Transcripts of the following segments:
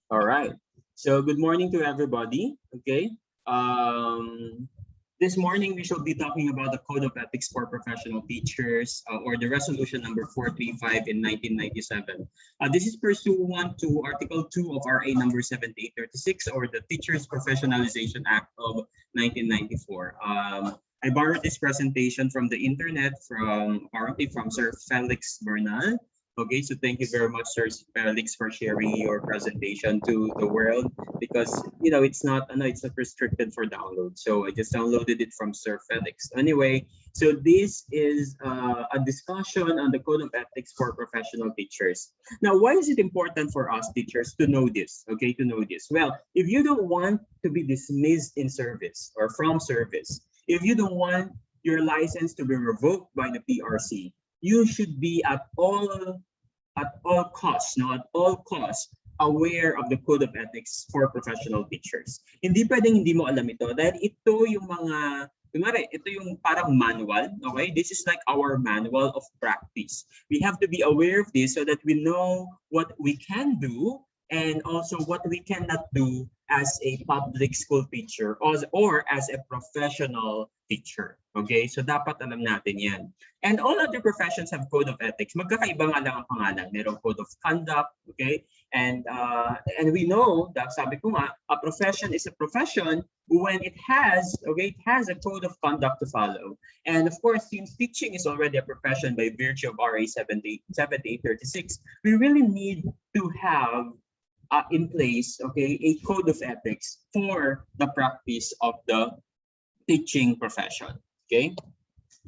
All right. So good morning to everybody. Okay. Um, this morning we shall be talking about the Code of Ethics for Professional Teachers, or the resolution number 435 in 1997. This is pursuant to Article 2 of RA number 7836, or the Teachers Professionalization Act of 1994. I borrowed this presentation from the internet, from apparently from Sir Felix Bernal. Okay, so thank you very much, Sir Felix, for sharing your presentation to the world, because it's not restricted for download. So I just downloaded it from Sir Felix. Anyway, so this is a discussion on the Code of Ethics for Professional Teachers. Now, why is it important for us teachers to know this? Okay, to know this. Well, if you don't want to be dismissed in service or from service, if you don't want your license to be revoked by the PRC, you should be at all costs, no, at all costs, aware of the Code of Ethics for Professional Teachers. Hindi pwedeng hindi mo alam ito dahil ito yung mga, kunwari, ito yung parang manual, okay? This is like our manual of practice. We have to be aware of this so that we know what we can do and also what we cannot do as a public school teacher or as a professional teacher. Okay? So dapat alam natin yan. And all other professions have code of ethics. Magkakaiba nga lang ang pangalan. Merong code of conduct, okay? And we know that, sabi ko nga, a profession is a profession when it has a code of conduct to follow. And of course, since teaching is already a profession by virtue of RA 7836, we really need to have in place, okay, a code of ethics for the practice of the teaching profession. Okay,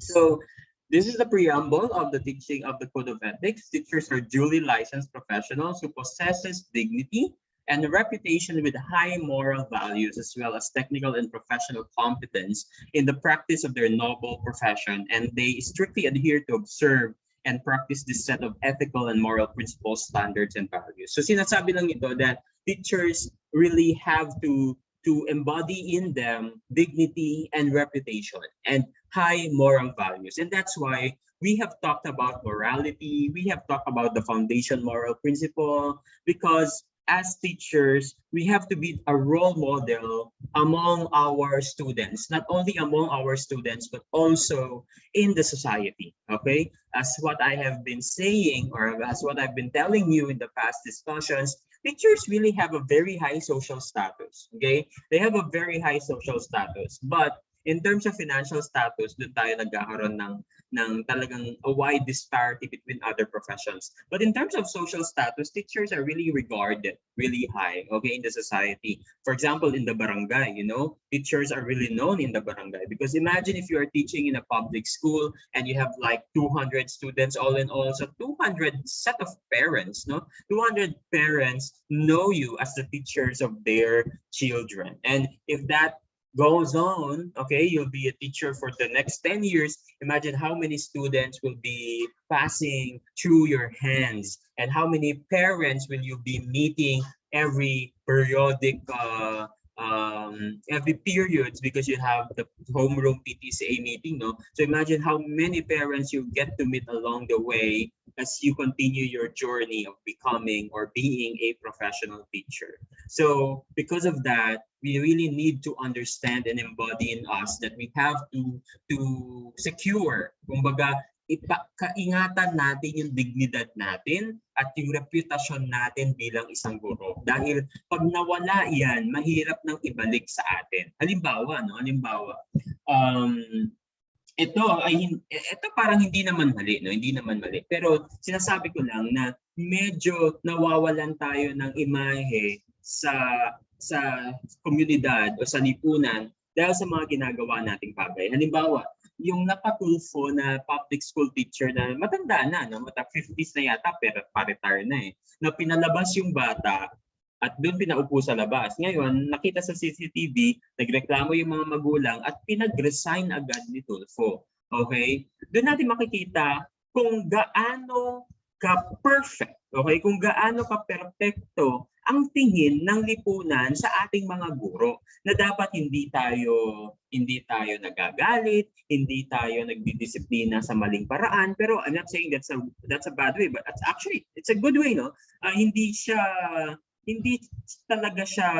so this is the preamble of the teaching of the Code of Ethics. Teachers are duly licensed professionals who possesses dignity and a reputation with high moral values, as well as technical and professional competence in the practice of their noble profession, and they strictly adhere to observe and practice this set of ethical and moral principles, standards, and values. So sinasabi lang ito that teachers really have to embody in them dignity and reputation and high moral values. And that's why we have talked about morality, we have talked about the foundation moral principle, because as teachers, we have to be a role model among our students, not only among our students, but also in the society, okay? As what I have been saying, or as what I've been telling you in the past discussions, teachers really have a very high social status, okay? They have a very high social status, but in terms of financial status, doon tayo nagkakaroon ng talagang a wide disparity between other professions. But in terms of social status, teachers are really regarded really high, okay, in the society. For example, in the barangay, teachers are really known in the barangay, because imagine if you are teaching in a public school and you have like 200 students all in all, so 200 set of parents, 200 parents know you as the teachers of their children. And if that goes on, okay, you'll be a teacher for the next 10 years. Imagine how many students will be passing through your hands, and how many parents will you be meeting every periodic every periods, because you have the homeroom PTCA meeting, no? So imagine how many parents you get to meet along the way as you continue your journey of becoming or being a professional teacher. So because of that, we really need to understand and embody in us that we have to secure, kumbaga, kaingatan natin yung dignidad natin at yung reputasyon natin bilang isang guro. Dahil pag nawala yan, mahirap nang ibalik sa atin. Halimbawa, ito parang hindi naman mali, no? Hindi naman mali. Pero sinasabi ko lang na medyo nawawalan tayo ng imahe sa komunidad o sa lipunan dahil sa mga ginagawa nating bagay. Halimbawa, yung napatulfo na public school teacher na matanda na, no? 50s na yata, pero pa-retire na na pinalabas yung bata at doon pinaupo sa labas. Ngayon, nakita sa CCTV, nagreklamo yung mga magulang at pinag-resign agad ni Tulfo. Okay? Doon natin makikita kung gaano ka-perfect, okay? Kung gaano ka-perfecto ang tingin ng lipunan sa ating mga guro, na dapat hindi tayo nagagalit, hindi tayo nagdidisiplina sa maling paraan. Pero I'm not saying that's a bad way, but actually it's a good way, no? Hindi siya hindi talaga siya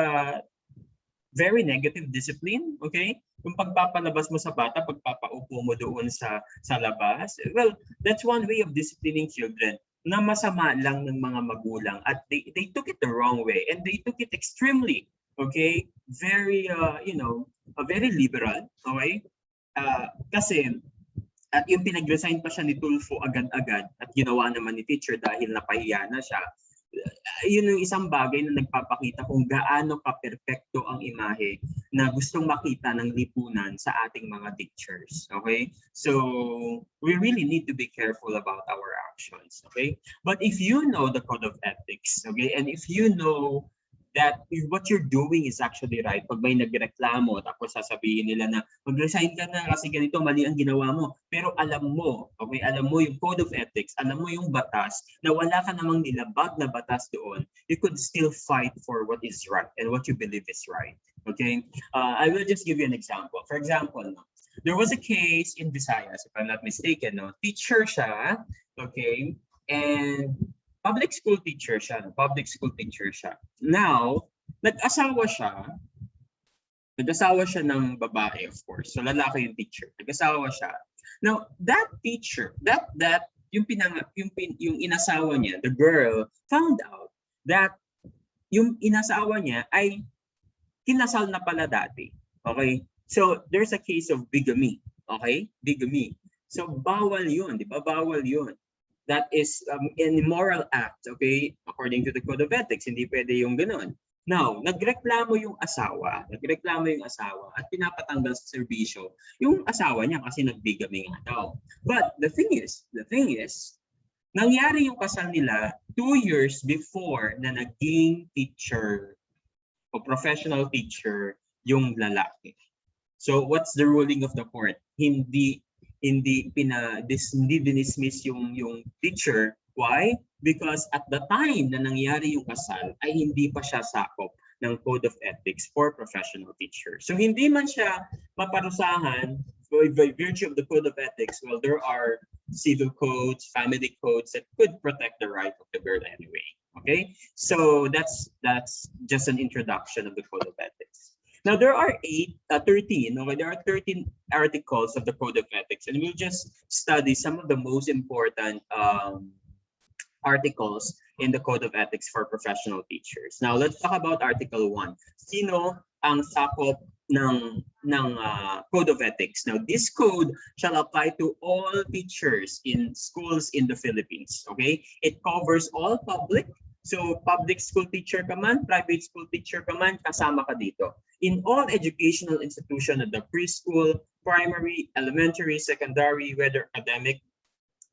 very negative discipline, okay? Kung pagpapalabas mo sa bata, pagpapaupo mo doon sa labas, well, that's one way of disciplining children na masama lang ng mga magulang at they took it the wrong way and they took it extremely, okay? Very, very liberal, okay? Kasi at yung pinag-resign pa siya ni Tulfo agad-agad at ginawa naman ni teacher dahil napahiya na siya. Yun yung isang bagay na nagpapakita kung gaano ka-perpekto ang imahe na gustong makita ng lipunan sa ating mga teachers. Okay? So, we really need to be careful about our actions. Okay? But if you know the code of ethics, okay, and if you know that what you're doing is actually right, pag may nagreklamo, tapos sasabihin nila na mag-resign ka na kasi ganito, mali ang ginawa mo. Pero alam mo, okay, alam mo yung code of ethics, alam mo yung batas, na wala ka namang nilabag na batas doon, you could still fight for what is right and what you believe is right. Okay? I will just give you an example. For example, no, there was a case in Visayas, if I'm not mistaken, no, teacher siya, okay, and public school teacher siya. Now, nag-asawa siya ng babae, of course. So, lalaki yung teacher. Nag-asawa siya. Now, that teacher, yung inasawa niya, the girl, found out that yung inasawa niya ay kinasal na pala dati. Okay? So, there's a case of bigamy. Okay? Bigamy. So, bawal yun. Di ba? Bawal yun. That is an immoral act, okay? According to the Code of Ethics, hindi pwede yung ganun. Now, nagreklamo yung asawa at pinapatanggal sa serbisyo yung asawa niya kasi nagbigami nga daw. But the thing is, nangyari yung kasal nila 2 years before na naging teacher o professional teacher yung lalaki. So, what's the ruling of the court? Hindi dinismiss yung teacher. Why? Because at the time na nangyari yung kasal ay hindi pa siya sakop ng Code of Ethics for professional teachers. So hindi man siya maparusahan by virtue of the Code of Ethics. Well, there are civil codes, family codes that could protect the right of the girl anyway. Okay? So that's just an introduction of the Code of Ethics. Now, there are 13 articles of the Code of Ethics, and we'll just study some of the most important articles in the Code of Ethics for professional teachers. Now, let's talk about Article 1. Sino ang sakop ng Code of Ethics? Now, this code shall apply to all teachers in schools in the Philippines. Okay? It covers all public. So, public school teacher ka man, private school teacher ka man, kasama ka dito. In all educational institutions of the preschool, primary, elementary, secondary, whether academic,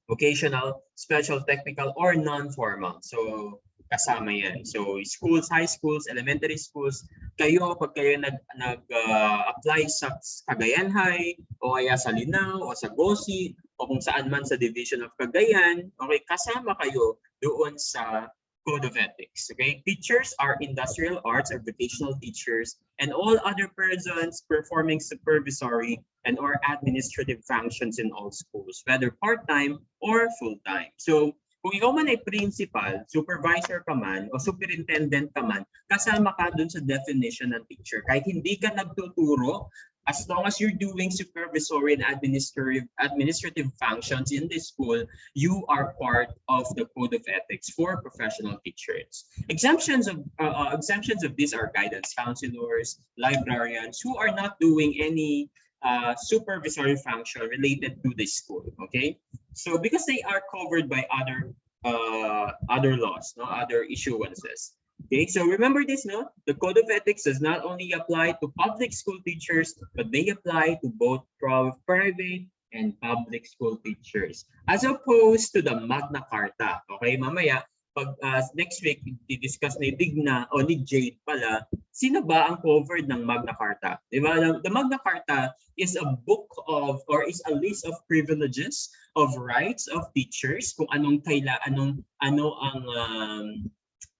vocational, special, technical, or non-formal. So, kasama yan. So, schools, high schools, elementary schools, pag kayo nag-apply sa Cagayan High, o kaya sa Linao, o sa Gosi, o kung saan man sa Division of Cagayan, okay, kasama kayo doon sa Code of Ethics. Okay, teachers are industrial arts or vocational teachers and all other persons performing supervisory and or administrative functions in all schools, whether part-time or full-time. So, kung ikaw man ay principal, supervisor ka man, o superintendent ka man, kasama ka dun sa definition ng teacher. Kahit hindi ka nagtuturo, as long as you're doing supervisory and administrative functions in the school, you are part of the Code of Ethics for professional teachers. Exemptions of these are guidance counselors, librarians who are not doing any supervisory function related to the school. Okay, so because they are covered by other laws, no, other issuances. Okay, so remember this, no? The Code of Ethics does not only apply to public school teachers, but they apply to both private and public school teachers, as opposed to the Magna Carta. Okay, mamaya, pag next week, i-discuss ni Digna o ni Jade pala, sino ba ang covered ng Magna Carta? Diba? The Magna Carta is a book of, or is a list of privileges of rights of teachers, kung ano ang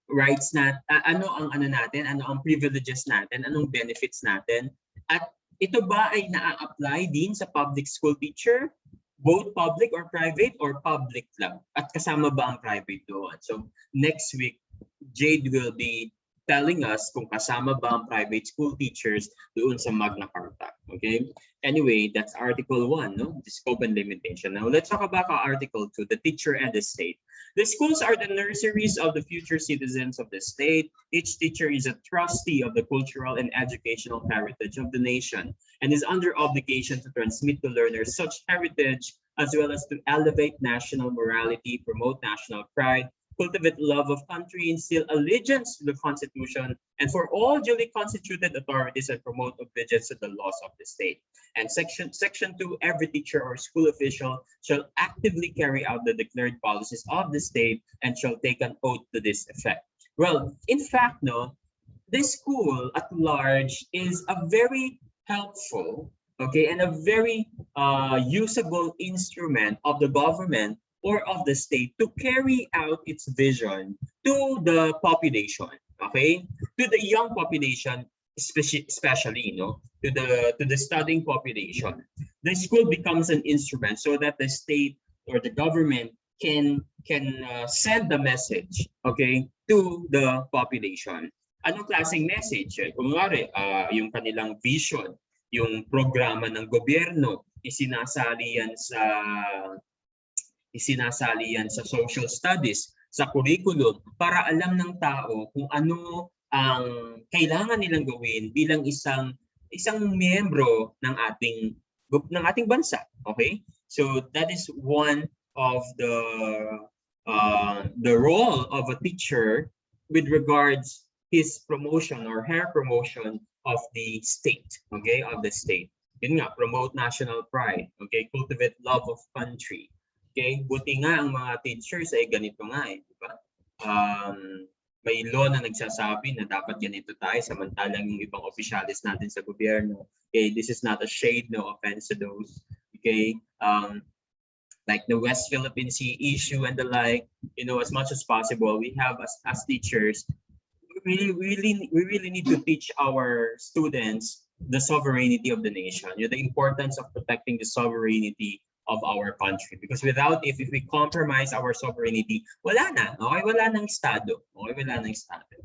rights ano ang privileges natin, anong benefits natin, at ito ba ay na-apply din sa public school teacher, both public or private, or public lang, at kasama ba ang private doon? So next week Jade will be telling us kung kasama ba ang private school teachers doon sa Magna Carta. Okay? Anyway, that's Article 1, no? The scope and limitation. Now, let's talk about Article 2, the teacher and the state. The schools are the nurseries of the future citizens of the state. Each teacher is a trustee of the cultural and educational heritage of the nation and is under obligation to transmit to learners such heritage as well as to elevate national morality, promote national pride, cultivate love of country, instill allegiance to the Constitution, and for all duly constituted authorities and promote obedience to the laws of the state. And section 2, every teacher or school official shall actively carry out the declared policies of the state and shall take an oath to this effect. Well, in fact, no, this school at large is a very helpful, okay, and a very usable instrument of the government or of the state to carry out its vision to the population, okay, to the young population, especially, you know, to the studying population. The school becomes an instrument so that the state or the government can send the message, okay, to the population. Anong klaseng message? Kunwari, yung kanilang vision, yung programa ng gobyerno, isinasali yan sa social studies, sa curriculum, para alam ng tao kung ano ang kailangan nilang gawin bilang isang miyembro ng ating bansa. Okay? So that is one of the role of a teacher with regards his promotion or her promotion of the state, okay, of the state. Yun nga, promote national pride, okay, cultivate love of country. Okay, buti nga ang mga teachers ay ganito nga eh, di ba? May law na nagsasabi na dapat ganito tayo, samantalang yung ibang opisyalis natin sa gobyerno. Okay, this is not a shade, no offense to those. Okay, like the West Philippine Sea issue and the like, you know, as much as possible, we have as teachers, we really need to teach our students the sovereignty of the nation, you know, the importance of protecting the sovereignty of our country, because without if we compromise our sovereignty, wala na, okay, wala nang estado, okay, wala nang estado.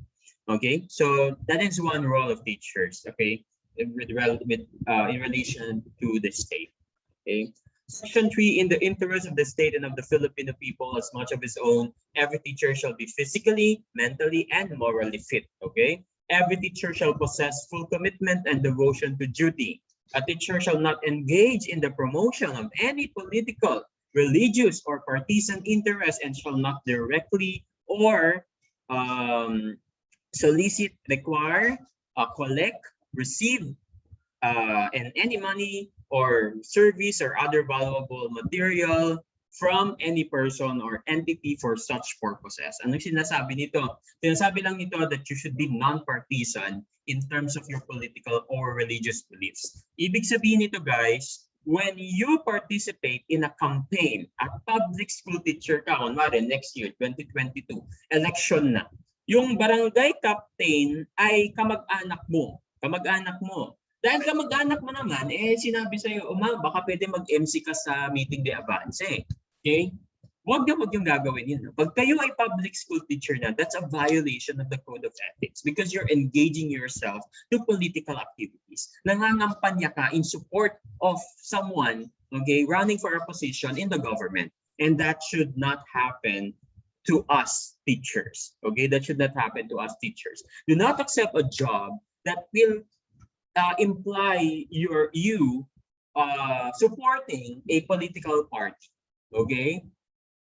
Okay, so that is one role of teachers, okay, in relation to the state. Okay, Section 3, in the interest of the state and of the Filipino people as much of his own, every teacher shall be physically, mentally, and morally fit. Okay, every teacher shall possess full commitment and devotion to duty. A teacher shall not engage in the promotion of any political, religious, or partisan interest and shall not directly or solicit, require, collect, receive, and any money or service or other valuable material from any person or entity for such purposes. Ano sinasabi nito? Sinasabi lang nito that you should be non-partisan in terms of your political or religious beliefs. Ibig sabihin nito, guys, when you participate in a campaign, a public school teacher ka, kunwari next year, 2022, election na, yung barangay captain ay kamag-anak mo. Dahil kamag-anak mo naman, sinabi sa'yo, baka pwede mag-MC ka sa meeting de avance. Okay? Huwag yung gagawin yun. Pag kayo ay public school teacher na, that's a violation of the code of ethics because you're engaging yourself to political activities. Nangangampanya ka in support of someone, okay, running for a position in the government. And that should not happen to us teachers. Okay, that should not happen to us teachers. Do not accept a job that will imply you supporting a political party. Okay?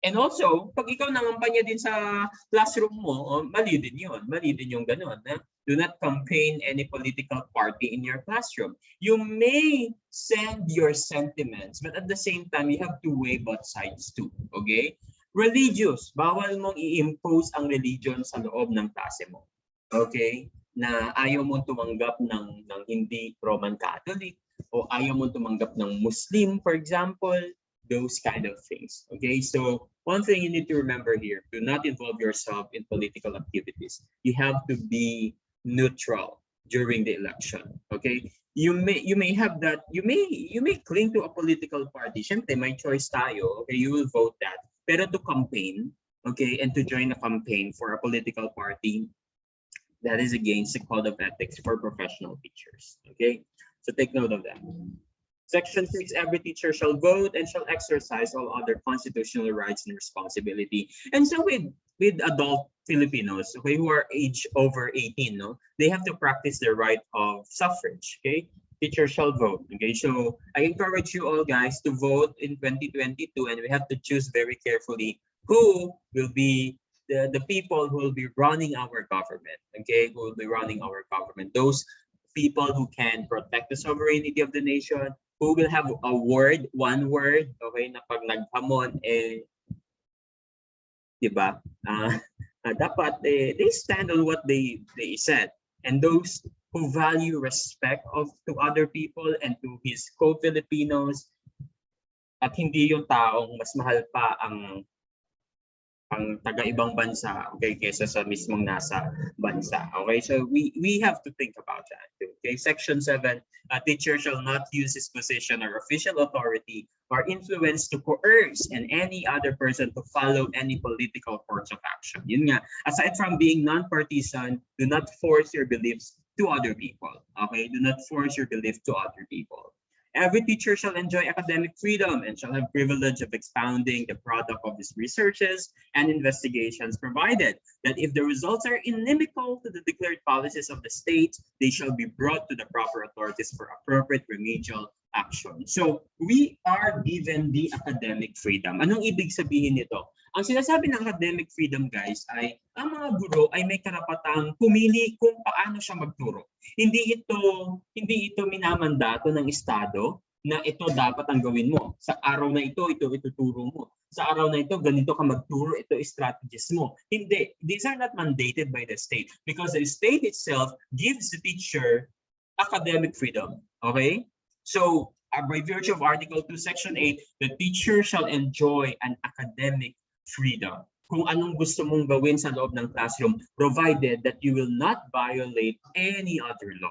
And also, pag ikaw nangampanya din sa classroom mo, mali din yun. Mali din yung ganun. Do not campaign any political party in your classroom. You may send your sentiments, but at the same time, you have to weigh both sides too. Okay? Religious. Bawal mong i-impose ang religion sa loob ng klase mo. Okay? Na ayaw mong tumanggap ng hindi Roman Catholic o ayaw mong tumanggap ng Muslim, for example. Those kind of things. Okay, so one thing you need to remember here: do not involve yourself in political activities. You have to be neutral during the election. Okay, you may have that. You may cling to a political party. Siyempre, may choice tayo. Okay, you will vote that. Pero to campaign, okay, and to join a campaign for a political party, that is against the code of ethics for professional teachers. Okay, so take note of that. Section 6, every teacher shall vote and shall exercise all other constitutional rights and responsibility. And so with adult Filipinos, okay, who are age over 18, no, they have to practice their right of suffrage, okay? Teachers shall vote, okay? So I encourage you all guys to vote in 2022, and we have to choose very carefully who will be the people who will be running our government, okay? Who will be running our government. Those people who can protect the sovereignty of the nation, who will have a word, one word, okay, na pag naghamon, di ba? Dapat they stand on what they said. And those who value respect to other people and to his co-Filipinos, at hindi yung taong mas mahal pa ang taga-ibang bansa, okay, kaysa sa mismong nasa bansa. Okay, so we have to think about that too. Okay, Section 7, a teacher shall not use his position or official authority or influence to coerce and any other person to follow any political course of action. Yun nga, aside from being non-partisan, do not force your beliefs to other people. Okay, do not force your belief to other people. Every teacher shall enjoy academic freedom and shall have privilege of expounding the product of his researches and investigations, provided that if the results are inimical to the declared policies of the state, they shall be brought to the proper authorities for appropriate remedial action. So we are given the academic freedom. Anong ibig sabihin nito? Ang sinasabi ng academic freedom, guys, ay ang mga guro ay may karapatang pumili kung paano siya magturo. Hindi ito minamandato ng estado na ito dapat ang gawin mo. Sa araw na ito ituturo mo. Sa araw na ito, ganito ka magturo, ito strategies mo. Hindi. These are not mandated by the state because the state itself gives the teacher academic freedom. Okay? So, by virtue of Article 2, Section 8, the teacher shall enjoy an academic freedom. Kung anong gusto mong gawin sa loob ng classroom, provided that you will not violate any other law.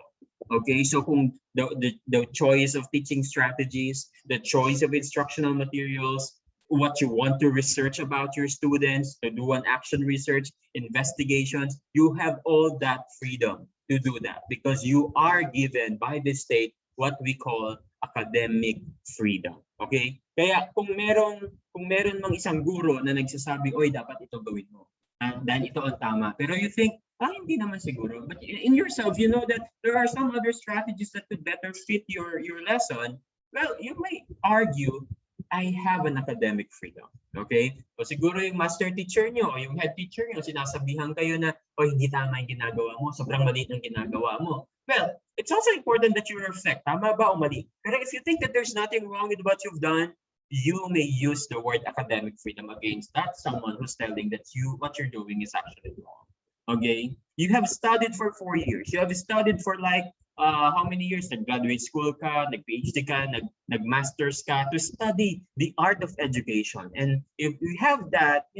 Okay, so kung the choice of teaching strategies, the choice of instructional materials, what you want to research about your students, to do an action research, investigations, you have all that freedom to do that because you are given by the state what we call academic freedom. Okay? Kaya kung meron mang isang guro na nagsasabi, oy, dapat ito gawin mo. Dahil ito ang tama. Pero you think, hindi naman siguro. But in yourself, you know that there are some other strategies that could better fit your lesson. Well, you may argue, I have an academic freedom. Okay? O siguro yung master teacher nyo o yung head teacher nyo, sinasabihan kayo na, hindi tama yung ginagawa mo, sobrang maliit ang ginagawa mo. Well, it's also important that you reflect, tama ba o mali? Pero if you think that there's nothing wrong with what you've done, you may use the word academic freedom against that someone who's telling that what you're doing is actually wrong. Okay? You have studied for 4 years. You have studied for like how many years? Nag-graduate school ka, nag-PhD ka, nag-masters ka to study the art of education. And if we have that,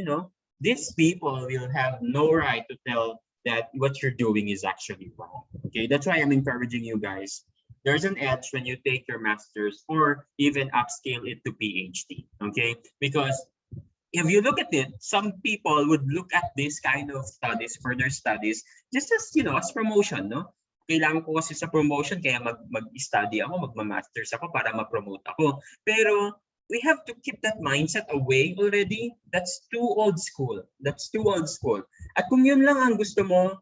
these people will have no right to tell that what you're doing is actually wrong. Okay, that's why I'm encouraging you guys. There's an edge when you take your master's or even upscale it to PhD. Okay, because if you look at it, some people would look at this kind of studies, further studies, just as as promotion, no? Kailangan ko kasi sa promotion kaya mag-study ako, magma-masters ako para ma-promote ako. Pero we have to keep that mindset away already. That's too old school. That's too old school. At kung yun lang ang gusto mo,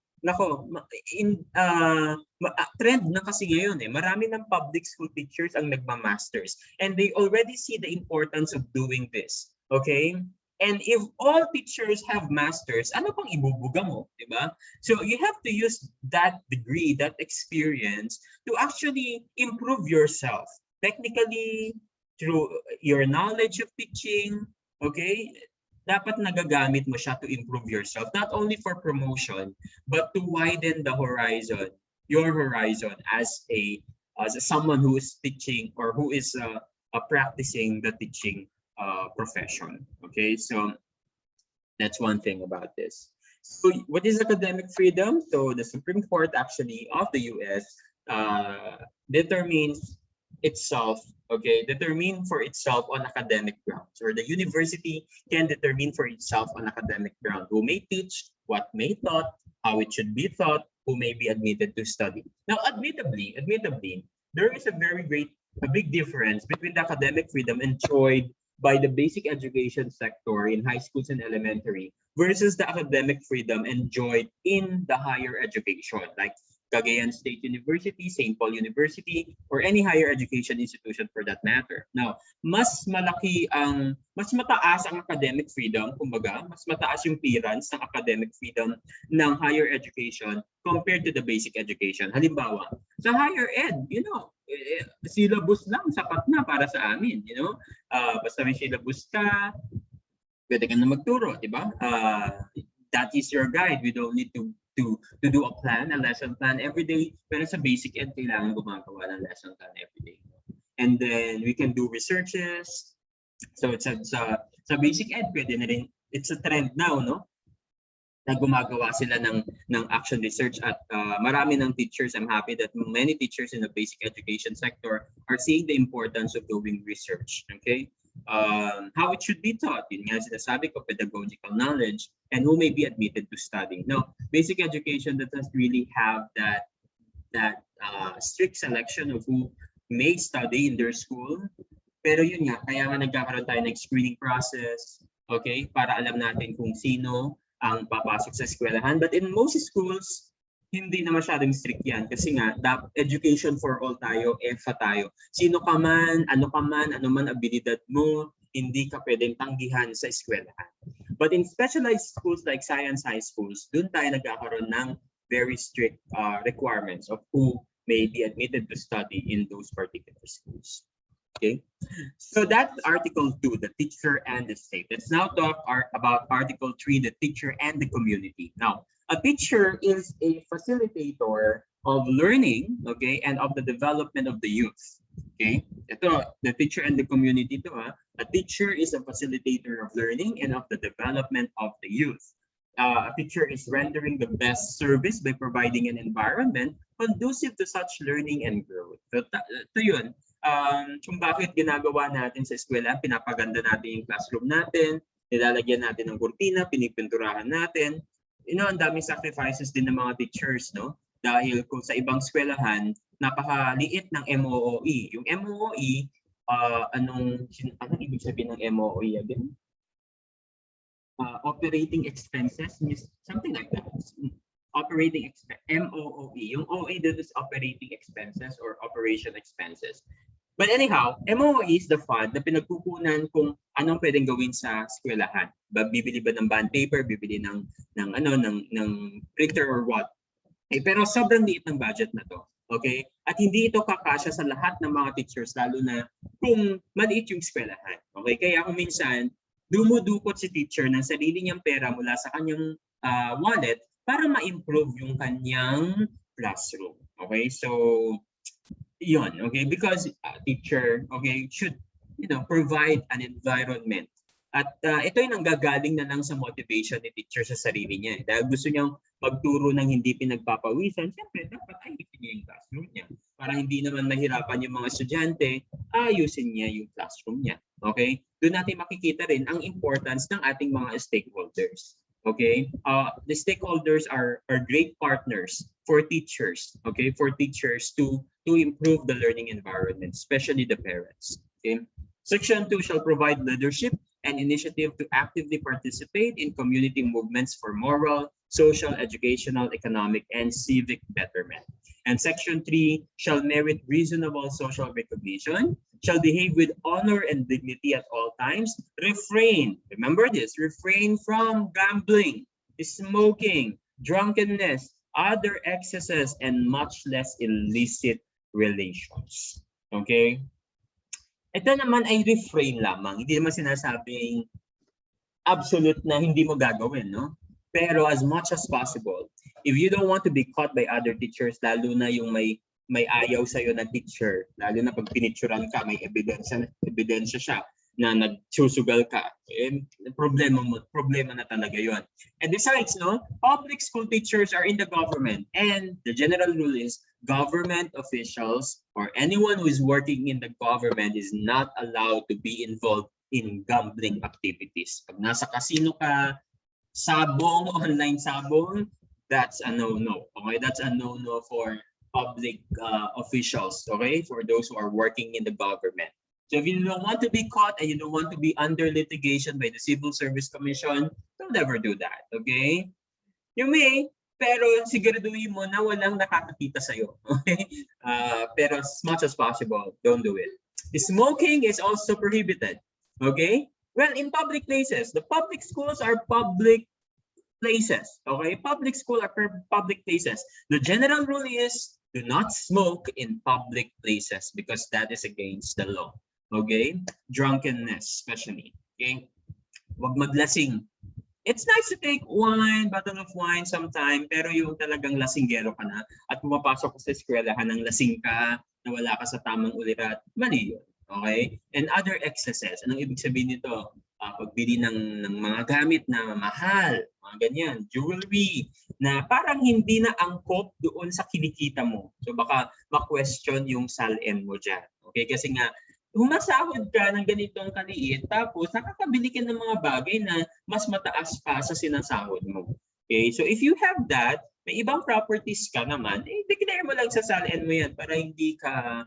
trend na kasi ngayon marami ng public school teachers ang nagma-masters and they already see the importance of doing this. Okay? And if all teachers have masters, ano pang ibubuga mo, di ba? So you have to use that degree, that experience to actually improve yourself. Technically, through your knowledge of teaching, okay? Dapat nagagamit mo siya to improve yourself, not only for promotion, but to widen the horizon, your horizon as someone who is teaching or who is practicing the teaching profession. Okay, so that's one thing about this. So what is academic freedom? So the Supreme Court actually of the US determines itself, determine for itself on academic grounds, or the university can determine for itself on academic ground who may teach, what may taught, how it should be taught, who may be admitted to study. Now, admittedly, there is a big difference between the academic freedom enjoyed by the basic education sector in high schools and elementary versus the academic freedom enjoyed in the higher education, like Cagayan State University, St. Paul University, or any higher education institution for that matter. Now, mas mataas ang academic freedom, kumbaga, mas mataas yung clearance ng academic freedom ng higher education compared to the basic education. Halimbawa, sa higher ed, syllabus lang, sapat na para sa amin, basta may syllabus ka, pwede ka na magturo, di ba? That is your guide. We don't need to do a lesson plan every day. Pero sa basic ed, kailangan gumagawa ng lesson plan every day. And then we can do researches. So it's sa basic ed, pwede na rin, it's a trend now, no? Na gumagawa sila ng action research at marami ng teachers. I'm happy that many teachers in the basic education sector are seeing the importance of doing research. Okay? How it should be taught, yun nga sinasabi ko, pedagogical knowledge, and who may be admitted to study. Now, basic education doesn't really have that strict selection of who may study in their school. Pero yun nga, kaya nga nagkakaroon tayo ng screening process, okay, para alam natin kung sino ang papasok sa eskwelahan. But in most schools, hindi na masyadong strict yan kasi nga education for all tayo, EFA tayo. Sino ka man, ano man abilidad mo, hindi ka pwedeng tanggihan sa eskwelahan. But in specialized schools like science high schools, dun tayo nagkakaroon ng very strict requirements of who may be admitted to study in those particular schools. Okay, so that's Article 2, the teacher and the state. Let's now talk about Article 3, the teacher and the community. Now, a teacher is a facilitator of learning, okay, and of the development of the youth. Okay, ito, the teacher and the community to a teacher is a facilitator of learning and of the development of the youth. A teacher is rendering the best service by providing an environment conducive to such learning and growth. So, ito yun. Kung bakit ginagawa natin sa eskwela, pinapaganda natin yung classroom natin, nilalagyan natin ng kurtina, pinipinturahan natin. Ang daming sacrifices din ng mga teachers, no? Dahil kung sa ibang eskwelahan, napakaliit ng MOOE. Yung MOOE, anong ibig sabihin ng MOOE again? Operating expenses, something like that. Operating expense, MOOE. Yung OE dito is operating expenses or operation expenses. But anyhow, MOE is the fund na pinagkukunan kung anong pwedeng gawin sa eskwelahan. Bibili ba ng bond paper, bibili ng printer or what. Pero sobrang liit ng budget na to. Okay? At hindi ito kakasya sa lahat ng mga teachers, lalo na kung maliit yung eskwelahan. Okay? Kaya kung minsan, dumudukot si teacher ng sarili niyang pera mula sa kanyang wallet para ma-improve yung kanyang classroom. Okay? So, yun, okay? Because teacher, okay, should, provide an environment. At ito yung nanggagaling na lang sa motivation ni teacher sa sarili niya. Dahil gusto niyang magturo ng hindi pinagpapawisan, siyempre, dapat ayusin niya yung classroom niya. Para hindi naman mahirapan yung mga estudyante, ayusin niya yung classroom niya. Okay? Doon natin makikita rin ang importance ng ating mga stakeholders. Okay, the stakeholders are great partners for teachers. Okay, for teachers to improve the learning environment, especially the parents. Okay, Section 2 shall provide leadership and initiative to actively participate in community movements for moral, social, educational, economic, and civic betterment. And Section 3 shall merit reasonable social recognition, shall behave with honor and dignity at all times, refrain, remember this, refrain from gambling, smoking, drunkenness, other excesses, and much less illicit relations. Okay? Ito naman ay refrain lamang. Hindi naman sinasabing absolute na hindi mo gagawin, no? Pero as much as possible, if you don't want to be caught by other teachers, lalo na yung may ayaw sa'yo na teacher, lalo na pag pinicturan ka, may ebidensya siya na nagsusugal ka, problema na talaga yon. And besides, no, public school teachers are in the government, and the general rule is government officials or anyone who is working in the government is not allowed to be involved in gambling activities. Pag nasa casino ka, sabong, online sabong, that's a no-no. Okay, that's a no-no for public officials. Okay, for those who are working in the government. So if you don't want to be caught and you don't want to be under litigation by the Civil Service Commission, don't ever do that. Okay? You may, pero siguraduhin mo na walang nakakakita sa'yo. Okay? Pero as much as possible, don't do it. Smoking is also prohibited. Okay? Well, in public places, the public schools are public places. Okay? Public school are public places. The general rule is do not smoke in public places because that is against the law. Okay? Drunkenness, especially. Okay? Huwag maglasing. It's nice to take wine, bottle of wine sometime, pero yung talagang lasinggero ka na at pumapasok ka sa eskwelahan ng lasing ka, na wala ka sa tamang ulirat, mali yun. Okay? And other excesses. Anong ibig sabihin nito? Pagbili ng mga gamit na mahal, mga ganyan, jewelry, na parang hindi na angkop doon sa kinikita mo. So baka ma-question yung SALN mo dyan. Okay? Kasi nga, humasahod ka ng ganitong kaliit, tapos nakakabili ka ng mga bagay na mas mataas pa sa sinasahod mo. Okay? So if you have that, may ibang properties ka naman, declare mo lang sa SALN mo yan para hindi ka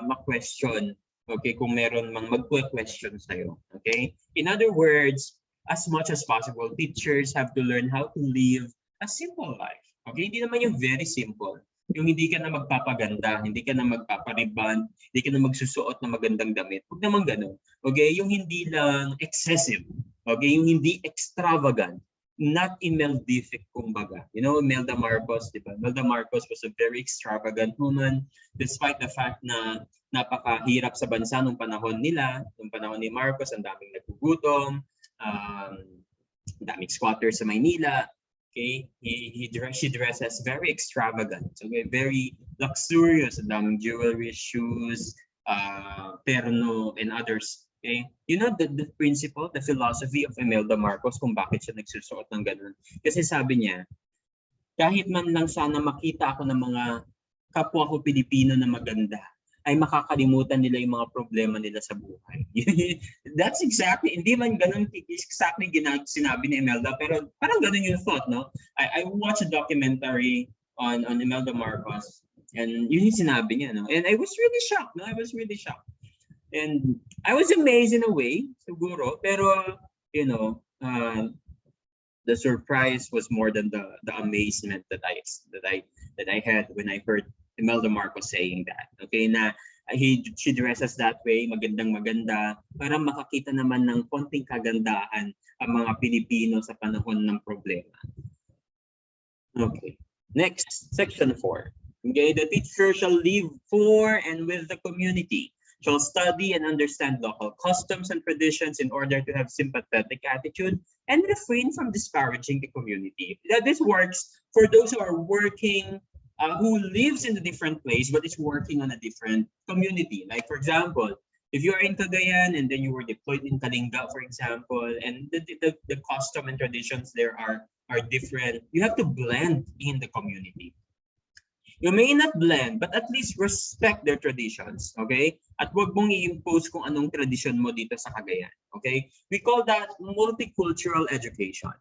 ma-question. Okay? Kung meron mang mag-question sa'yo. Okay? In other words, as much as possible, teachers have to learn how to live a simple life. Okay? Hindi naman yung very simple. Yung hindi ka na magpapaganda, hindi ka na magpapariban, hindi ka na magsusuot ng magandang damit. Huwag naman ganun. Okay? Yung hindi lang excessive. Okay? Yung hindi extravagant. Not Imeldific, kumbaga. You know, Imelda Marcos, di ba? Imelda Marcos was a very extravagant woman despite the fact na napakahirap sa bansa nung panahon nila. Nung panahon ni Marcos, ang daming nagugutom, daming squatters sa Maynila. Okay, she dresses very extravagant, okay, very luxurious, daming jewelry, shoes, terno, and others. Okay, you know the principle, the philosophy of Imelda Marcos kung bakit siya nagsusuot ng ganun. Kasi sabi niya, kahit man lang sana makita ako ng mga kapwa ko Pilipino na maganda, ay makakalimutan nila yung mga problema nila sa buhay. That's exactly, hindi man ganun exactly sinabi ni Imelda, pero parang ganun yung thought, no? I watched a documentary on Imelda Marcos, and yun yung sinabi niya, no? And I was really shocked, no? I was really shocked. And I was amazed in a way, siguro, pero, you know, the surprise was more than the amazement that I had when I heard Imelda Marcos saying that. Okay, na she dresses that way, magandang-maganda, para makakita naman ng konting kagandahan ang mga Pilipino sa panahon ng problema. Okay, next, section 4. Okay, the teacher shall live for and with the community, shall study and understand local customs and traditions in order to have sympathetic attitude and refrain from disparaging the community. This works for those who are working who lives in a different place but is working on a different community. Like for example, if you are in Cagayan and then you were deployed in Kalinga, for example, and the custom and traditions there are different, you have to blend in the community. You may not blend, but at least respect their traditions, okay? At wag mong i-impose kung anong tradition mo dito sa Cagayan, okay? We call that multicultural education.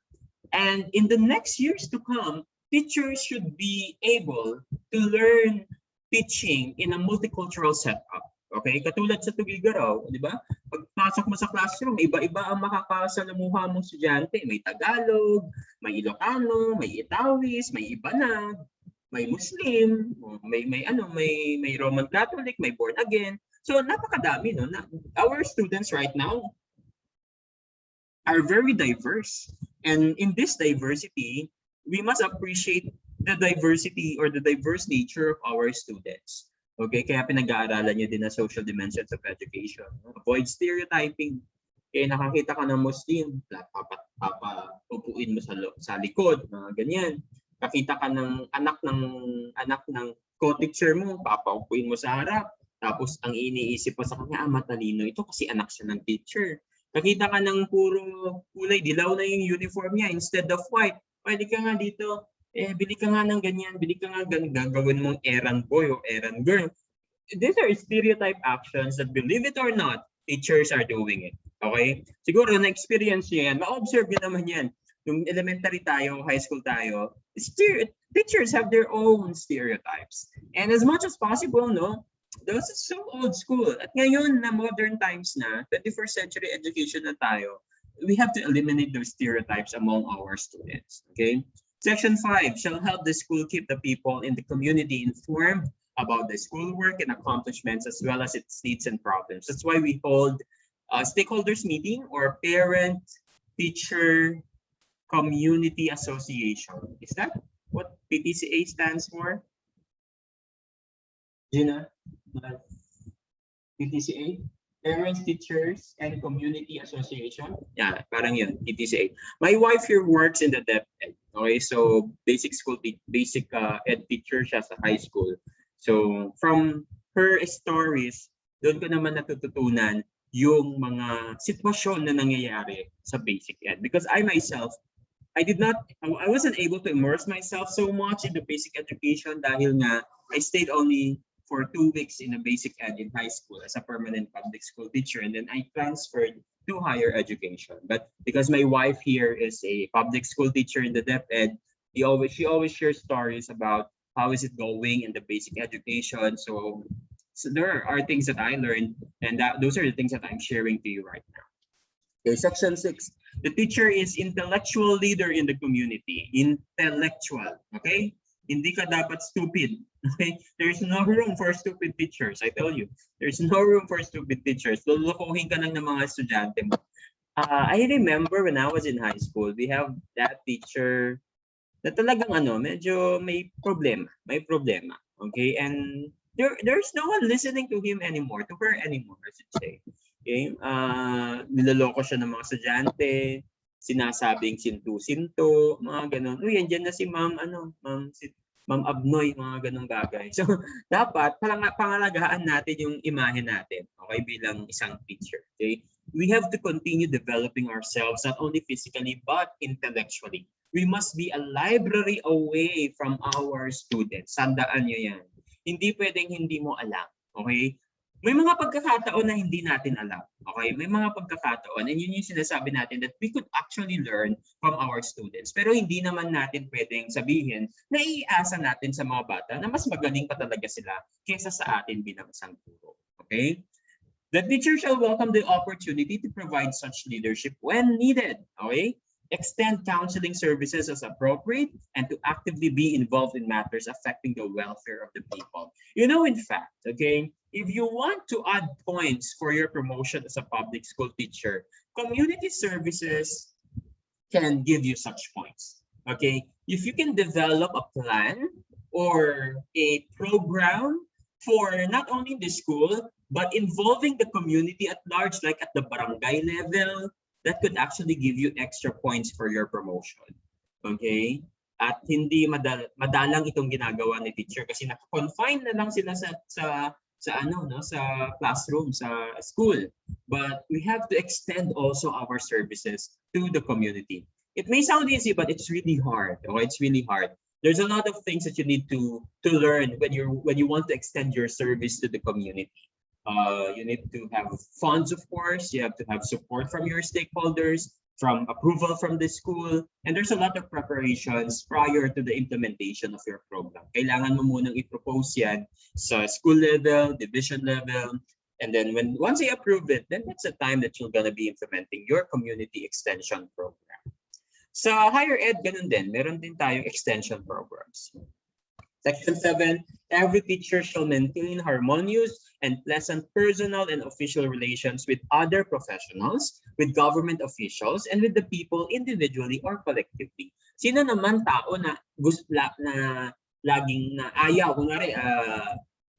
And in the next years to come, teachers should be able to learn teaching in a multicultural setup. Okay? Katulad sa Tugigaraw, di ba? Pagpasok mo sa classroom, iba-iba ang makakasalamuha mong estudyante. May Tagalog, may Ilocano, may Itawis, may Ibanag, may Muslim, may Roman Catholic, may born again. So napakadami, no? Our students right now are very diverse. And in this diversity, we must appreciate the diversity or the diverse nature of our students. Okay, kaya pinag-aaralan nyo din na social dimensions of education. Avoid stereotyping. Kaya nakakita ka ng Muslim, papupuin mo sa likod, ganyan. Kakita ka ng anak ng co-teacher mo, papaupuin mo sa harap. Tapos ang iniisip mo sa kanya, matalino ito kasi anak siya ng teacher. Kakita ka ng puro kulay, dilaw na yung uniform niya instead of white. Pwede ka nga dito, bili ka nga ng ganyan, bili ka nga gagawin mong errand boy o errand girl. These are stereotype actions that, believe it or not, teachers are doing it. Okay? Siguro na-experience nyo yan, ma-observe nyo naman yan. Yung elementary tayo, high school tayo, teachers have their own stereotypes. And as much as possible, no, those are so old school. At ngayon na modern times na, 21st century education na tayo, we have to eliminate those stereotypes among our students. Okay? Section 5 shall help the school keep the people in the community informed about the schoolwork and accomplishments as well as its needs and problems. That's why we hold a stakeholders meeting or parent teacher community association. Is that what PTCA stands for? Gina? PTCA? Parents, Teachers, and Community Association. Yeah, parang yun, PTCA. My wife here works in the DepEd. Okay, so basic ed teacher siya sa high school. So from her stories, doon ko naman natututunan yung mga sitwasyon na nangyayari sa basic ed. Because I myself, I wasn't able to immerse myself so much in the basic education dahil nga I stayed only for 2 weeks in a basic ed in high school as a permanent public school teacher, and then I transferred to higher education. But because my wife here is a public school teacher in the DepEd, she always shares stories about how is it going in the basic education. So there are things that I learned, and those are the things that I'm sharing to you right now. Okay, section 6. The teacher is intellectual leader in the community. Intellectual, okay? Hindi ka dapat stupid. Okay? There's no room for stupid teachers. I tell you, there's no room for stupid teachers. Lulukuhin ka lang ng mga estudyante mo. I remember when I was in high school, we have that teacher na talagang medyo may problema. Okay? And there's no one listening to him anymore, to her anymore, I should say. Okay? Niloloko siya ng mga estudyante, sinasabing sintu-sinto, mga ganon. Uy, andyan na si Ma'am Abnoy, mga ganong bagay. So, dapat pangalagaan natin yung imahe natin, okay, bilang isang teacher. Okay? We have to continue developing ourselves, not only physically, but intellectually. We must be a library away from our students. Sandaan nyo yan. Hindi pwedeng hindi mo alam. Okay? May mga pagkakataon na hindi natin alam. Okay? May mga pagkakataon, and yun yung sinasabi natin that we could actually learn from our students. Pero hindi naman natin pwedeng sabihin na iasa natin sa mga bata na mas magaling pa talaga sila kaysa sa atin bilang isang guro. Okay? The teacher shall welcome the opportunity to provide such leadership when needed. Okay? Extend counseling services as appropriate, and to actively be involved in matters affecting the welfare of the people. You know, in fact, okay, if you want to add points for your promotion as a public school teacher, community services can give you such points. Okay, if you can develop a plan or a program for not only the school, but involving the community at large, like at the barangay level, that could actually give you extra points for your promotion. Okay? At hindi madalang itong ginagawa ni teacher kasi naka-confine na lang sila sa classroom, sa school. But we have to extend also our services to the community. It may sound easy, but it's really hard. Okay? It's really hard. There's a lot of things that you need to learn when you want to extend your service to the community. You need to have funds, of course. You have to have support from your stakeholders, from approval from the school, and there's a lot of preparations prior to the implementation of your program. Kailangan mo munang i-propose yan sa school level, division level, and then once they approve it, then that's the time that you're gonna be implementing your community extension program. Sa higher ed, ganun din. Meron din tayong extension programs. Section 7, every teacher shall maintain harmonious and pleasant personal and official relations with other professionals, with government officials, and with the people individually or collectively. Sino naman tao na laging na ayaw, kunwari,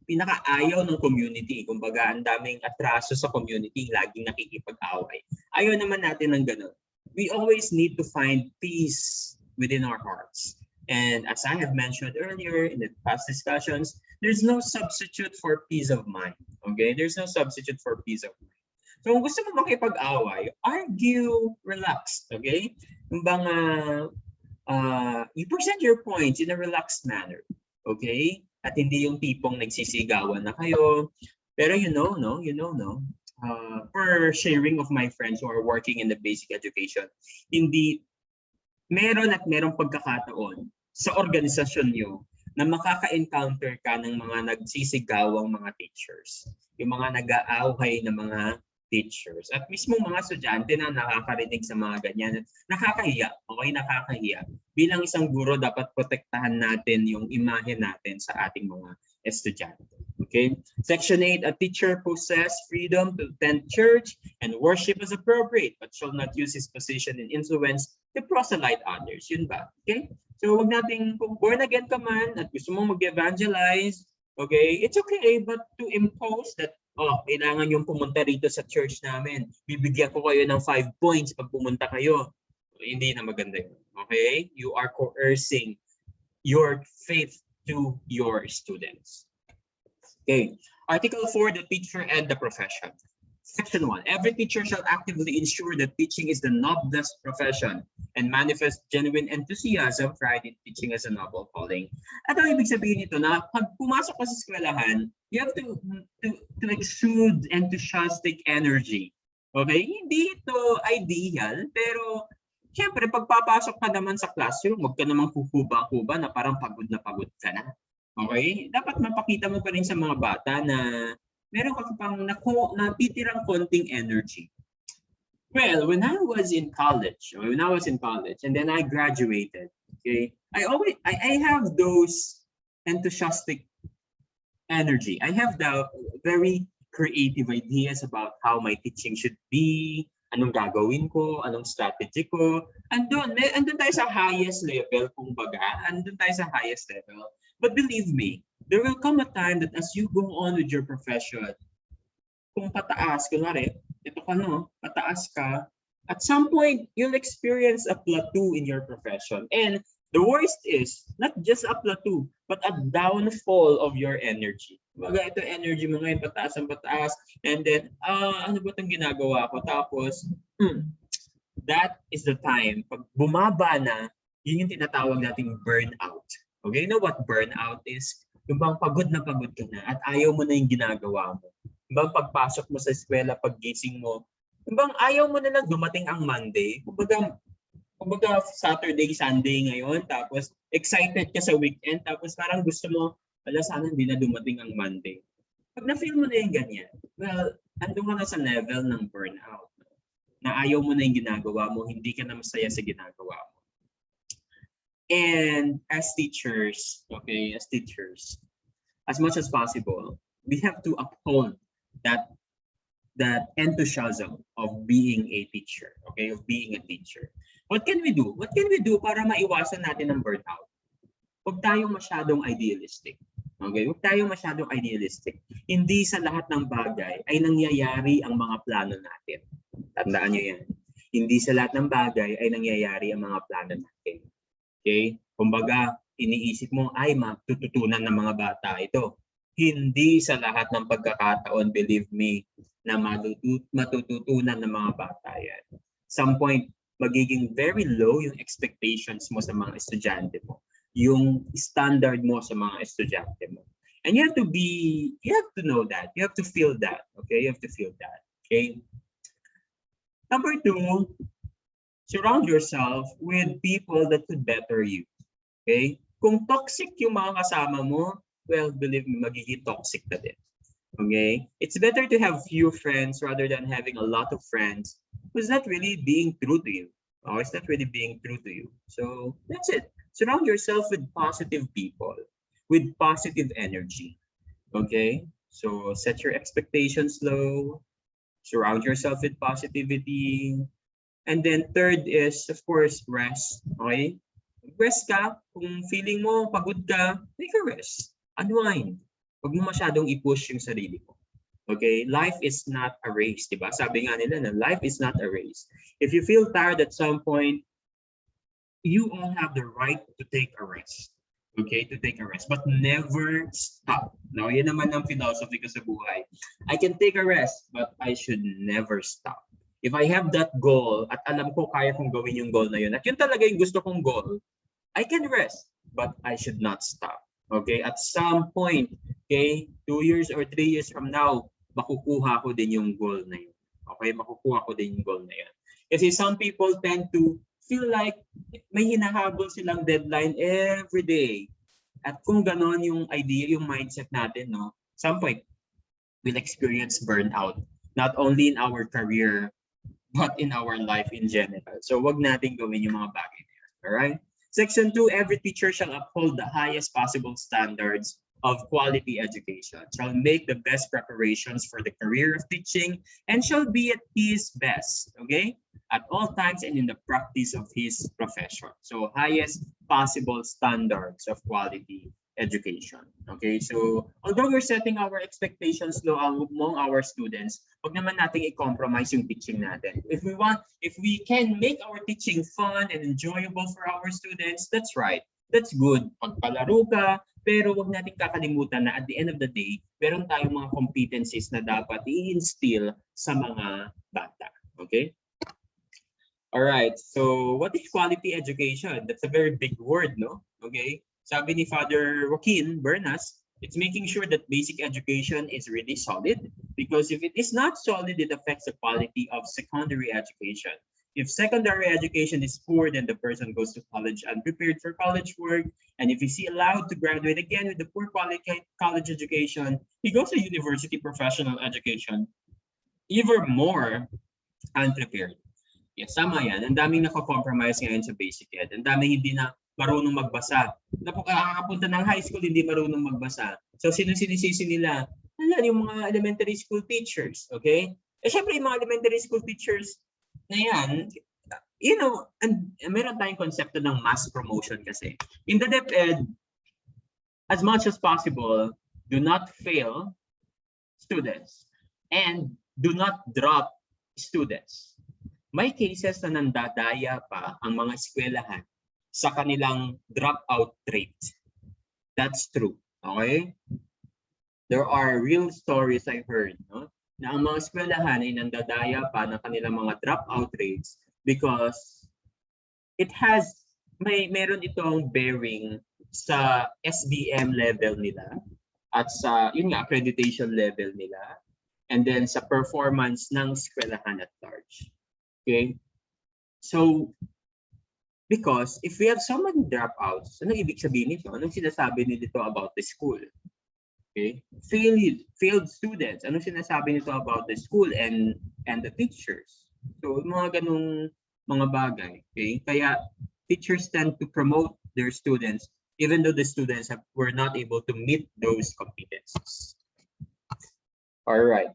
pinaka-ayaw ng community, kumbaga ang daming atraso sa community, laging nakikipag-away. Ayaw naman natin ng ganun. We always need to find peace within our hearts. And as I have mentioned earlier in the past discussions, there's no substitute for peace of mind. Okay? There's no substitute for peace of mind. So kung gusto mo makipag-away, argue, relaxed. Okay? You present your points in a relaxed manner. Okay? At hindi yung tipong nagsisigawan na kayo. Pero per sharing of my friends who are working in the basic education, hindi merong pagkakataon sa organisasyon nyo na makaka-encounter ka ng mga nagsisigawang mga teachers, yung mga nag-aaway na mga teachers. At mismo mga estudyante na nakakarinig sa mga ganyan, nakakahiya, okay, nakakahiya. Bilang isang guro, dapat protektahan natin yung imahe natin sa ating mga estudyante. Okay? Section 8, a teacher possesses freedom to attend church and worship as appropriate, but shall not use his position and influence to proselyte others. Yun ba? Okay? So wag nating, kung born again ka man at gusto mong mag-evangelize, okay, it's okay, but to impose that, oh, kailangan yung pumunta rito sa church namin, bibigyan ko kayo ng 5 points pag pumunta kayo. Hindi na maganda yun. Okay? You are coercing your faith to your students. Okay. Article 4, the teacher and the profession. Section 1, every teacher shall actively ensure that teaching is the noblest profession and manifest genuine enthusiasm for teaching as a noble calling. At ang ibig sabihin nito na pag pumasok ka sa eskwelahan, you have to exude enthusiastic energy. Okay? Hindi ito ideal, pero siyempre pagpapasok ka naman sa classroom, huwag ka namang kukuba-kuba na parang pagod ka na. Okay? Dapat mapakita mo pa rin sa mga bata na meron ka pang natitirang konting energy. Well, when I was in college, and then I graduated, okay, I have those enthusiastic energy. I have the very creative ideas about how my teaching should be, anong gagawin ko, anong strategy ko. Andun tayo sa highest level, kumbaga. Andun tayo sa highest level. But believe me, there will come a time that as you go on with your profession, kung pataas, kunwari, ito ka no, pataas ka, at some point, you'll experience a plateau in your profession. And the worst is, not just a plateau, but a downfall of your energy. Baga ito energy mo ngayon, pataas ang pataas, and then, ano ba itong ginagawa ko? Tapos, that is the time, pag bumaba na, yun yung tinatawag nating burnout. Okay, you know what burnout is? Yung bang pagod na pagod ka na at ayaw mo na yung ginagawa mo. Yung bang pagpasok mo sa eskwela, paggising mo, yung bang ayaw mo na lang dumating ang Monday. Kumbaga Saturday, Sunday ngayon, tapos excited ka sa weekend, tapos parang gusto mo, wala sana hindi na dumating ang Monday. Pag na-feel mo na yung ganyan, well, andun ka na sa level ng burnout. Na ayaw mo na yung ginagawa mo, hindi ka na masaya sa ginagawa mo. And as teachers, as much as possible, we have to uphold that enthusiasm of being a teacher, okay, of being a teacher. What can we do? What can we do para maiwasan natin ang burnout? Huwag tayong masyadong idealistic. Okay, huwag tayong masyadong idealistic. Hindi sa lahat ng bagay ay nangyayari ang mga plano natin. Tandaan nyo yan. Hindi sa lahat ng bagay ay nangyayari ang mga plano natin. Okay? Kumbaga, iniisip mo, ay matututunan ng mga bata ito. Hindi sa lahat ng pagkakataon, believe me, na matututunan ng mga bata yan. Some point, magiging very low yung expectations mo sa mga estudyante mo. Yung standard mo sa mga estudyante mo. And you have to know that. You have to feel that. Okay? You have to feel that. Okay? Number 2, surround yourself with people that could better you. Okay? Kung toxic yung mga kasama mo, well, believe me, magiging toxic ka din. Okay? It's better to have few friends rather than having a lot of friends who's not really being true to you. Or it's not really being true to you. So, that's it. Surround yourself with positive people, with positive energy. Okay? So, set your expectations low. Surround yourself with positivity. And then third is, of course, rest. Okay? Rest ka. Kung feeling mo pagod ka, take a rest. Unwind. Huwag mo masyadong i-push yung sarili mo. Okay? Life is not a race, diba? Sabi nga nila na life is not a race. If you feel tired at some point, you all have the right to take a rest. Okay? To take a rest. But never stop. Now, yan naman ang philosophy ko sa buhay. I can take a rest, but I should never stop. If I have that goal at alam ko kaya kong gawin yung goal na yun, at yun talaga yung gusto kong goal, I can rest, but I should not stop. Okay? At some point, okay, 2 years or 3 years from now, makukuha ko din yung goal na yun. Okay? Makukuha ko din yung goal na yun. Kasi some people tend to feel like may hinahabol silang deadline every day. At kung ganon yung idea, yung mindset natin, no, some point, we'll experience burnout, not only in our career, but in our life in general. So wag natin gawin yung mga bagay na yan. Alright? Section 2, every teacher shall uphold the highest possible standards of quality education, shall make the best preparations for the career of teaching, and shall be at his best, okay? At all times and in the practice of his profession. So highest possible standards of quality education. Okay, so although we're setting our expectations low among our students, wag naman nating i-compromise yung teaching natin. If we can make our teaching fun and enjoyable for our students, that's right. That's good. Pagpalaro ka, pero wag nating kakalimutan na at the end of the day, meron tayong mga competencies na dapat i-instill sa mga bata. Okay? All right. So what is quality education? That's a very big word, no? Okay? Sabi ni Father Joaquin Bernas, it's making sure that basic education is really solid, because if it is not solid, it affects the quality of secondary education. If secondary education is poor, then the person goes to college unprepared for college work. And if he's allowed to graduate again with the poor quality college education, he goes to university professional education, even more unprepared. Yes, tama yan. Ang daming nako-compromise ngayon sa basic ed. Ang daming hindi na marunong magbasa. Nakakapunta ng high school, hindi marunong magbasa. So, sino sinisisi nila? Ayan, yung mga elementary school teachers. Okay? Eh, syempre, yung mga elementary school teachers na yan, you know, and meron tayong konsepto ng mass promotion kasi. In the DepEd, as much as possible, do not fail students and do not drop students. May cases na nandadaya pa ang mga eskwelahan sa kanilang dropout rate. That's true. Okay? There are real stories I heard, no? Na ang mga eskwelahan ay nandadaya pa ng kanilang mga dropout rates because meron itong bearing sa SBM level nila at sa yun nga accreditation level nila, and then sa performance ng eskwelahan at large. Okay? So because if we have so many dropouts, anong ibig sabihin nito? Anong sinasabi nito about the school? Okay? Failed students. Anong sinasabi nito about the school and the teachers? So, mga ganung mga bagay. Okay? Kaya teachers tend to promote their students even though the students were not able to meet those competencies. All right.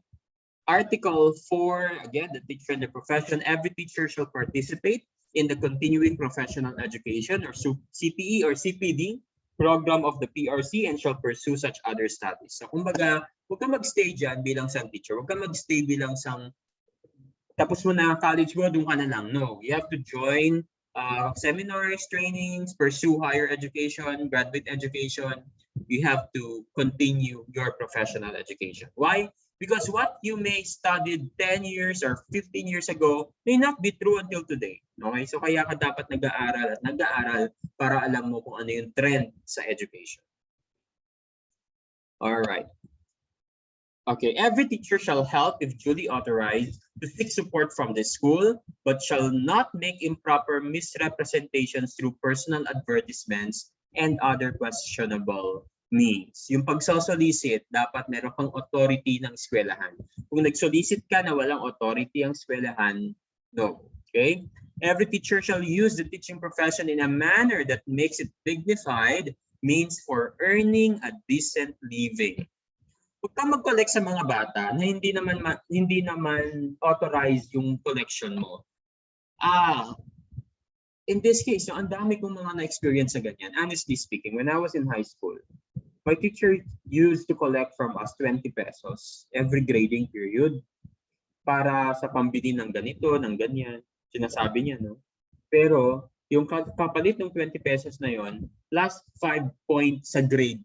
Article 4, again, the teacher and the profession. Every teacher shall participate in the continuing professional education or CPE or CPD program of the PRC and shall pursue such other studies. So kumbaga, huwag ka magstay dyan bilang isang teacher. Huwag ka magstay bilang isang tapos mo na college mo, doon ka na lang. No, you have to join seminars, trainings, pursue higher education, graduate education. You have to continue your professional education. Why? Because what you may studied 10 years or 15 years ago may not be true until today. Okay? So kaya ka dapat nag-aaral at nag-aaral para alam mo kung ano yung trend sa education. All right. Okay, every teacher shall help if duly authorized to seek support from the school, but shall not make improper misrepresentations through personal advertisements and other questionable means. Yung pagsosolicit, dapat meron kang authority ng eskwelahan. Kung nagsolicit ka na walang authority ang eskwelahan, no. Okay? Every teacher shall use the teaching profession in a manner that makes it dignified means for earning a decent living. Huwag kang mag-collect sa mga bata na hindi naman authorized yung collection mo. In this case, so ang dami kong mga na-experience sa ganyan. Honestly speaking, when I was in high school, my teacher used to collect from us 20 pesos every grading period para sa pambili ng ganito, ng ganyan. Sinasabi niya, no? Pero yung kapalit ng 20 pesos na yon, last 5 points sa grade.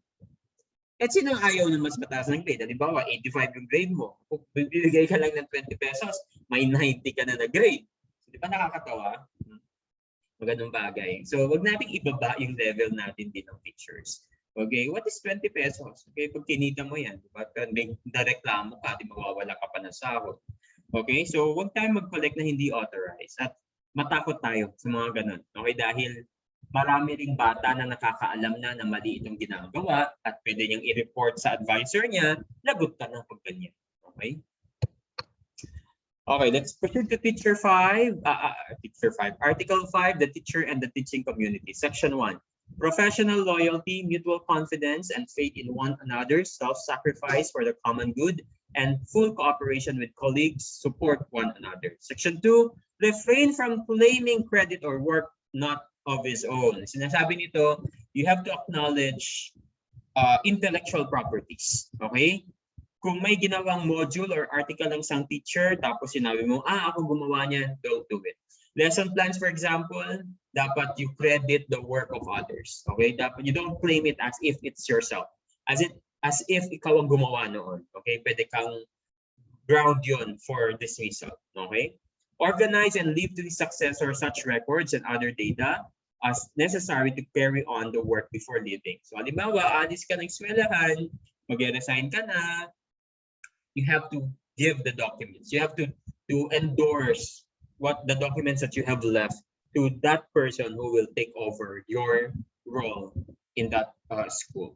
At sino ayaw na mas mataas ng grade? Halimbawa, 85 yung grade mo. Kung bibigay ka lang ng 20 pesos, may 90 ka na grade. So, di ba nakakatawa? Magandang bagay. So, wag nating ibaba yung level natin din ng teachers. Okay, what is 20 pesos? Okay, pag kinita mo yan, diba? May reklamo ka, di mawawala ka pa ng sahod. Okay, so wag tayong mag-collect na hindi authorized. At matakot tayo sa mga ganun. Okay, dahil marami ring bata na nakakaalam na mali itong ginagawa at pwede niyang i-report sa advisor niya, lagot ka na pag ganyan. Okay? Okay, let's proceed to Teacher 5. Article 5, the teacher and the teaching community. Section 1. Professional loyalty, mutual confidence, and faith in one another, self-sacrifice for the common good, and full cooperation with colleagues, support one another. Section 2, refrain from claiming credit or work not of his own. Sinasabi nito, you have to acknowledge intellectual properties. Okay? Kung may ginawang module or article ng isang teacher, tapos sinabi mo, ako gumawa niyan, don't do it. Lesson plans, for example, dapat you credit the work of others. Okay? Dapat you don't claim it as if it's yourself. As if ikaw ang gumawa noon. Okay? Pwede kang ground yun for dismissal. Okay? Organize and leave to the successor such records and other data as necessary to carry on the work before leaving. So, halimbawa, alis ka ng eskwelahan, mag-resign ka na, you have to give the documents. You have to endorse what the documents that you have left to that person who will take over your role in that school.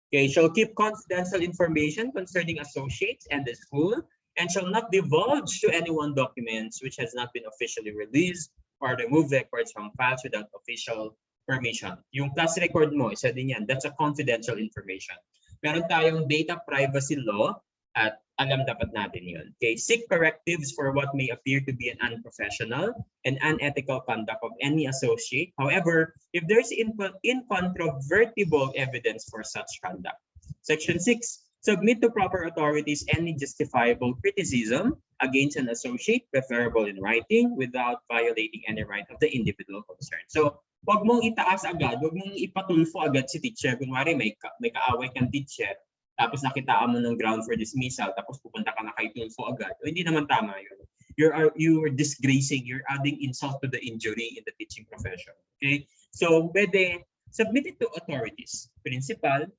Okay, shall keep confidential information concerning associates and the school and shall not divulge to anyone documents which has not been officially released or remove records from files without official permission. Yung class record mo, isa din yan. That's a confidential information. Meron tayong data privacy law at alam dapat natin yun. Okay, seek correctives for what may appear to be an unprofessional and unethical conduct of any associate. However, if there's incontrovertible evidence for such conduct. Section 6, submit to proper authorities any justifiable criticism against an associate, preferable in writing, without violating any right of the individual concerned. So, wag mong itaas agad, wag mong ipatulfo agad si teacher. Kunwari may kaaway kang teacher, tapos nakitaan mo ng ground for dismissal, tapos pupunta ka na kay tulfo agad. O, hindi naman tama yun. You're disgracing, you're adding insult to the injury in the teaching profession. Okay? So, pwede submit it to authorities. Principal,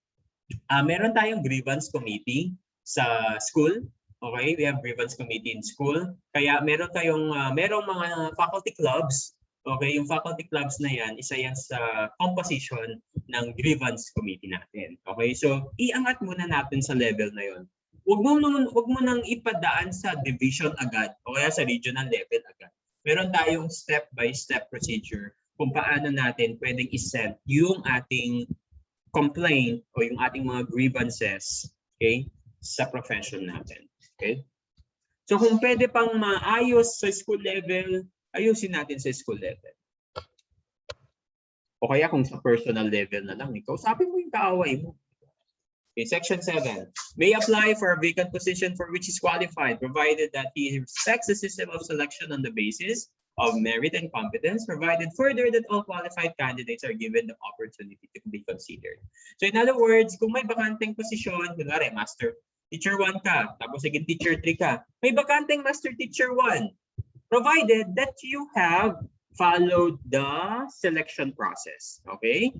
meron tayong grievance committee sa school. Okay? We have grievance committee in school. Kaya meron merong mga faculty clubs. Okay, yung faculty clubs na yan, isa yan sa composition ng grievance committee natin. Okay, so iangat muna natin sa level na yon. Huwag mo nang ipadaan sa division agad o kaya sa regional level agad. Meron tayong step-by-step procedure kung paano natin pwedeng isend yung ating complaint o yung ating mga grievances, okay, sa profession natin. Okay? So kung pwede pang maayos sa school level, ayusin natin sa school level. O kaya kung sa personal level na lang, kausapin mo yung kaaway mo. Okay, Section 7. May apply for a vacant position for which is qualified, provided that he respects the system of selection on the basis of merit and competence, provided further that all qualified candidates are given the opportunity to be considered. So in other words, kung may bakanteng posisyon, kunwari, Master Teacher 1 ka, tapos sige Teacher 3 ka, may bakanteng Master Teacher 1, provided that you have followed the selection process. Okay?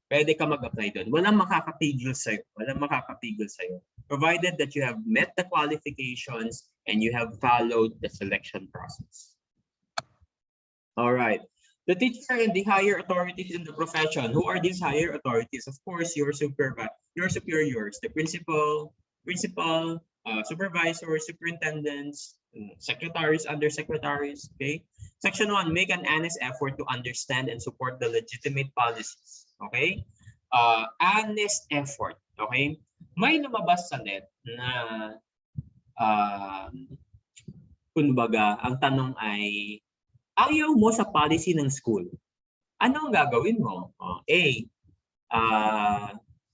Pwede ka mag-apply doon. Walang makakapigil sa'yo. Provided that you have met the qualifications and you have followed the selection process. All right. The teacher and the higher authorities in the profession. Who are these higher authorities? Of course, your superiors, the principal, supervisor, superintendents, secretaries, undersecretaries. Okay. Section 1, make an honest effort to understand and support the legitimate policies. Okay. Honest effort. Okay. May lumabas sa net na kumbaga, ang tanong ay, ayaw mo sa policy ng school. Ano ang gagawin mo? A,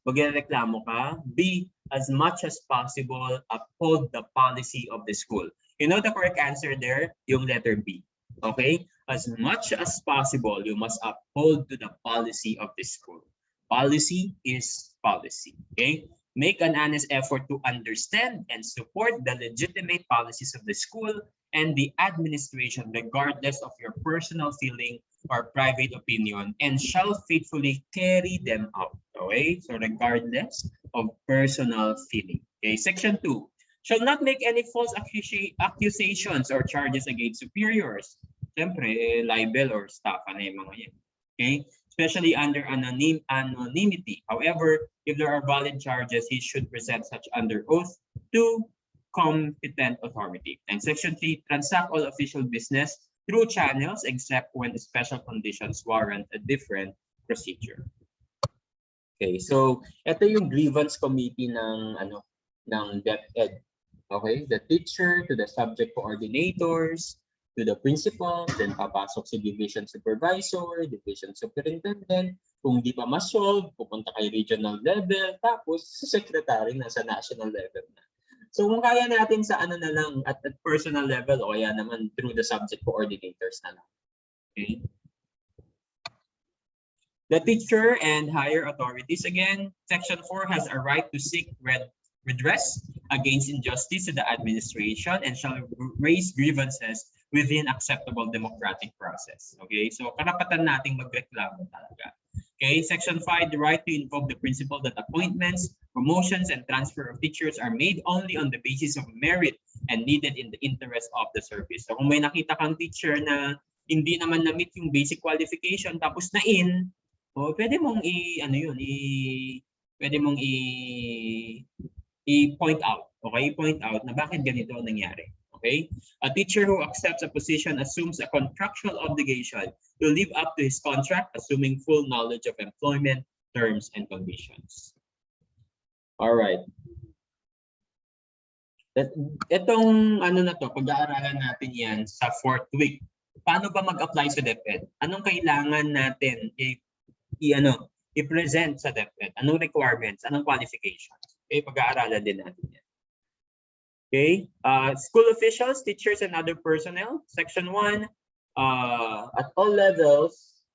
magreklamo ka. B, as much as possible, uphold the policy of the school. You know the correct answer there? Yung letter B. Okay? As much as possible, you must uphold to the policy of the school. Policy is policy. Okay? Make an honest effort to understand and support the legitimate policies of the school and the administration, regardless of your personal feeling or private opinion, and shall faithfully carry them out. Okay? So regardless of personal feeling. Okay? Section 2. Shall not make any false accusations or charges against superiors. siyempre, libel or staff, ano yung mga yan. Okay? Especially under anonymity. However, if there are valid charges, he should present such under oath to competent authority. And Section 3, transact all official business through channels except when special conditions warrant a different procedure. Okay, so ito yung grievance committee ng DepEd. Okay, the teacher to the subject coordinators, to the principal, then papasok si division supervisor, division superintendent. Kung di pa ma-solve, pupunta kay regional level, tapos sa secretary na sa national level na. So kung kaya natin sa ano na lang at personal level o kaya naman through the subject coordinators na lang. Okay. The teacher and higher authorities again, Section 4 has a right to seek redress against injustice to the administration and shall raise grievances within acceptable democratic process. Okay, so karapatan nating magreklamo talaga. Okay, Section 5, the right to invoke the principle that appointments, promotions, and transfer of teachers are made only on the basis of merit and needed in the interest of the service. So kung may nakita kang teacher na hindi naman na-meet yung basic qualification tapos na-in, pwede mong i-point out, okay? Point out na bakit ganito ang nangyari, okay? A teacher who accepts a position assumes a contractual obligation to live up to his contract, assuming full knowledge of employment, terms, and conditions. All right. Itong pag-aaralan natin yan sa 4th week. Paano ba mag-apply sa DepEd? Anong kailangan natin i-present sa DepEd? Anong requirements? Anong qualifications? Okay, pag-aaralan din natin yan. Okay, school officials, teachers, and other personnel. Section 1, at all levels.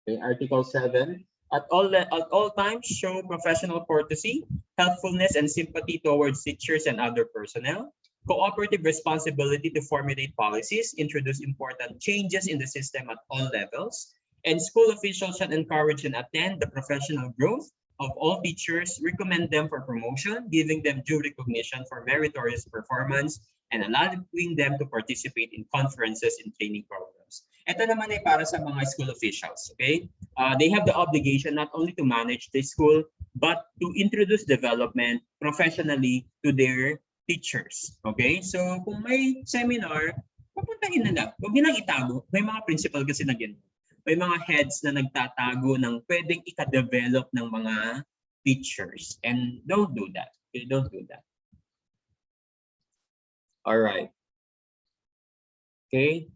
Okay, Article 7. At all times, show professional courtesy, helpfulness, and sympathy towards teachers and other personnel. Cooperative responsibility to formulate policies, introduce important changes in the system at all levels. And school officials should encourage and attend the professional growth of all teachers, recommend them for promotion, giving them due recognition for meritorious performance, and allowing them to participate in conferences and training programs. Ito naman ay para sa mga school officials, okay? They have the obligation not only to manage the school, but to introduce development professionally to their teachers, okay? So kung may seminar, pupuntahin na lang. Huwag nilang itago. May mga principal kasi na ganun. May mga heads na nagtatago ng pwedeng ika-develop ng mga teachers. And don't do that. Okay, don't do that. All right. Okay.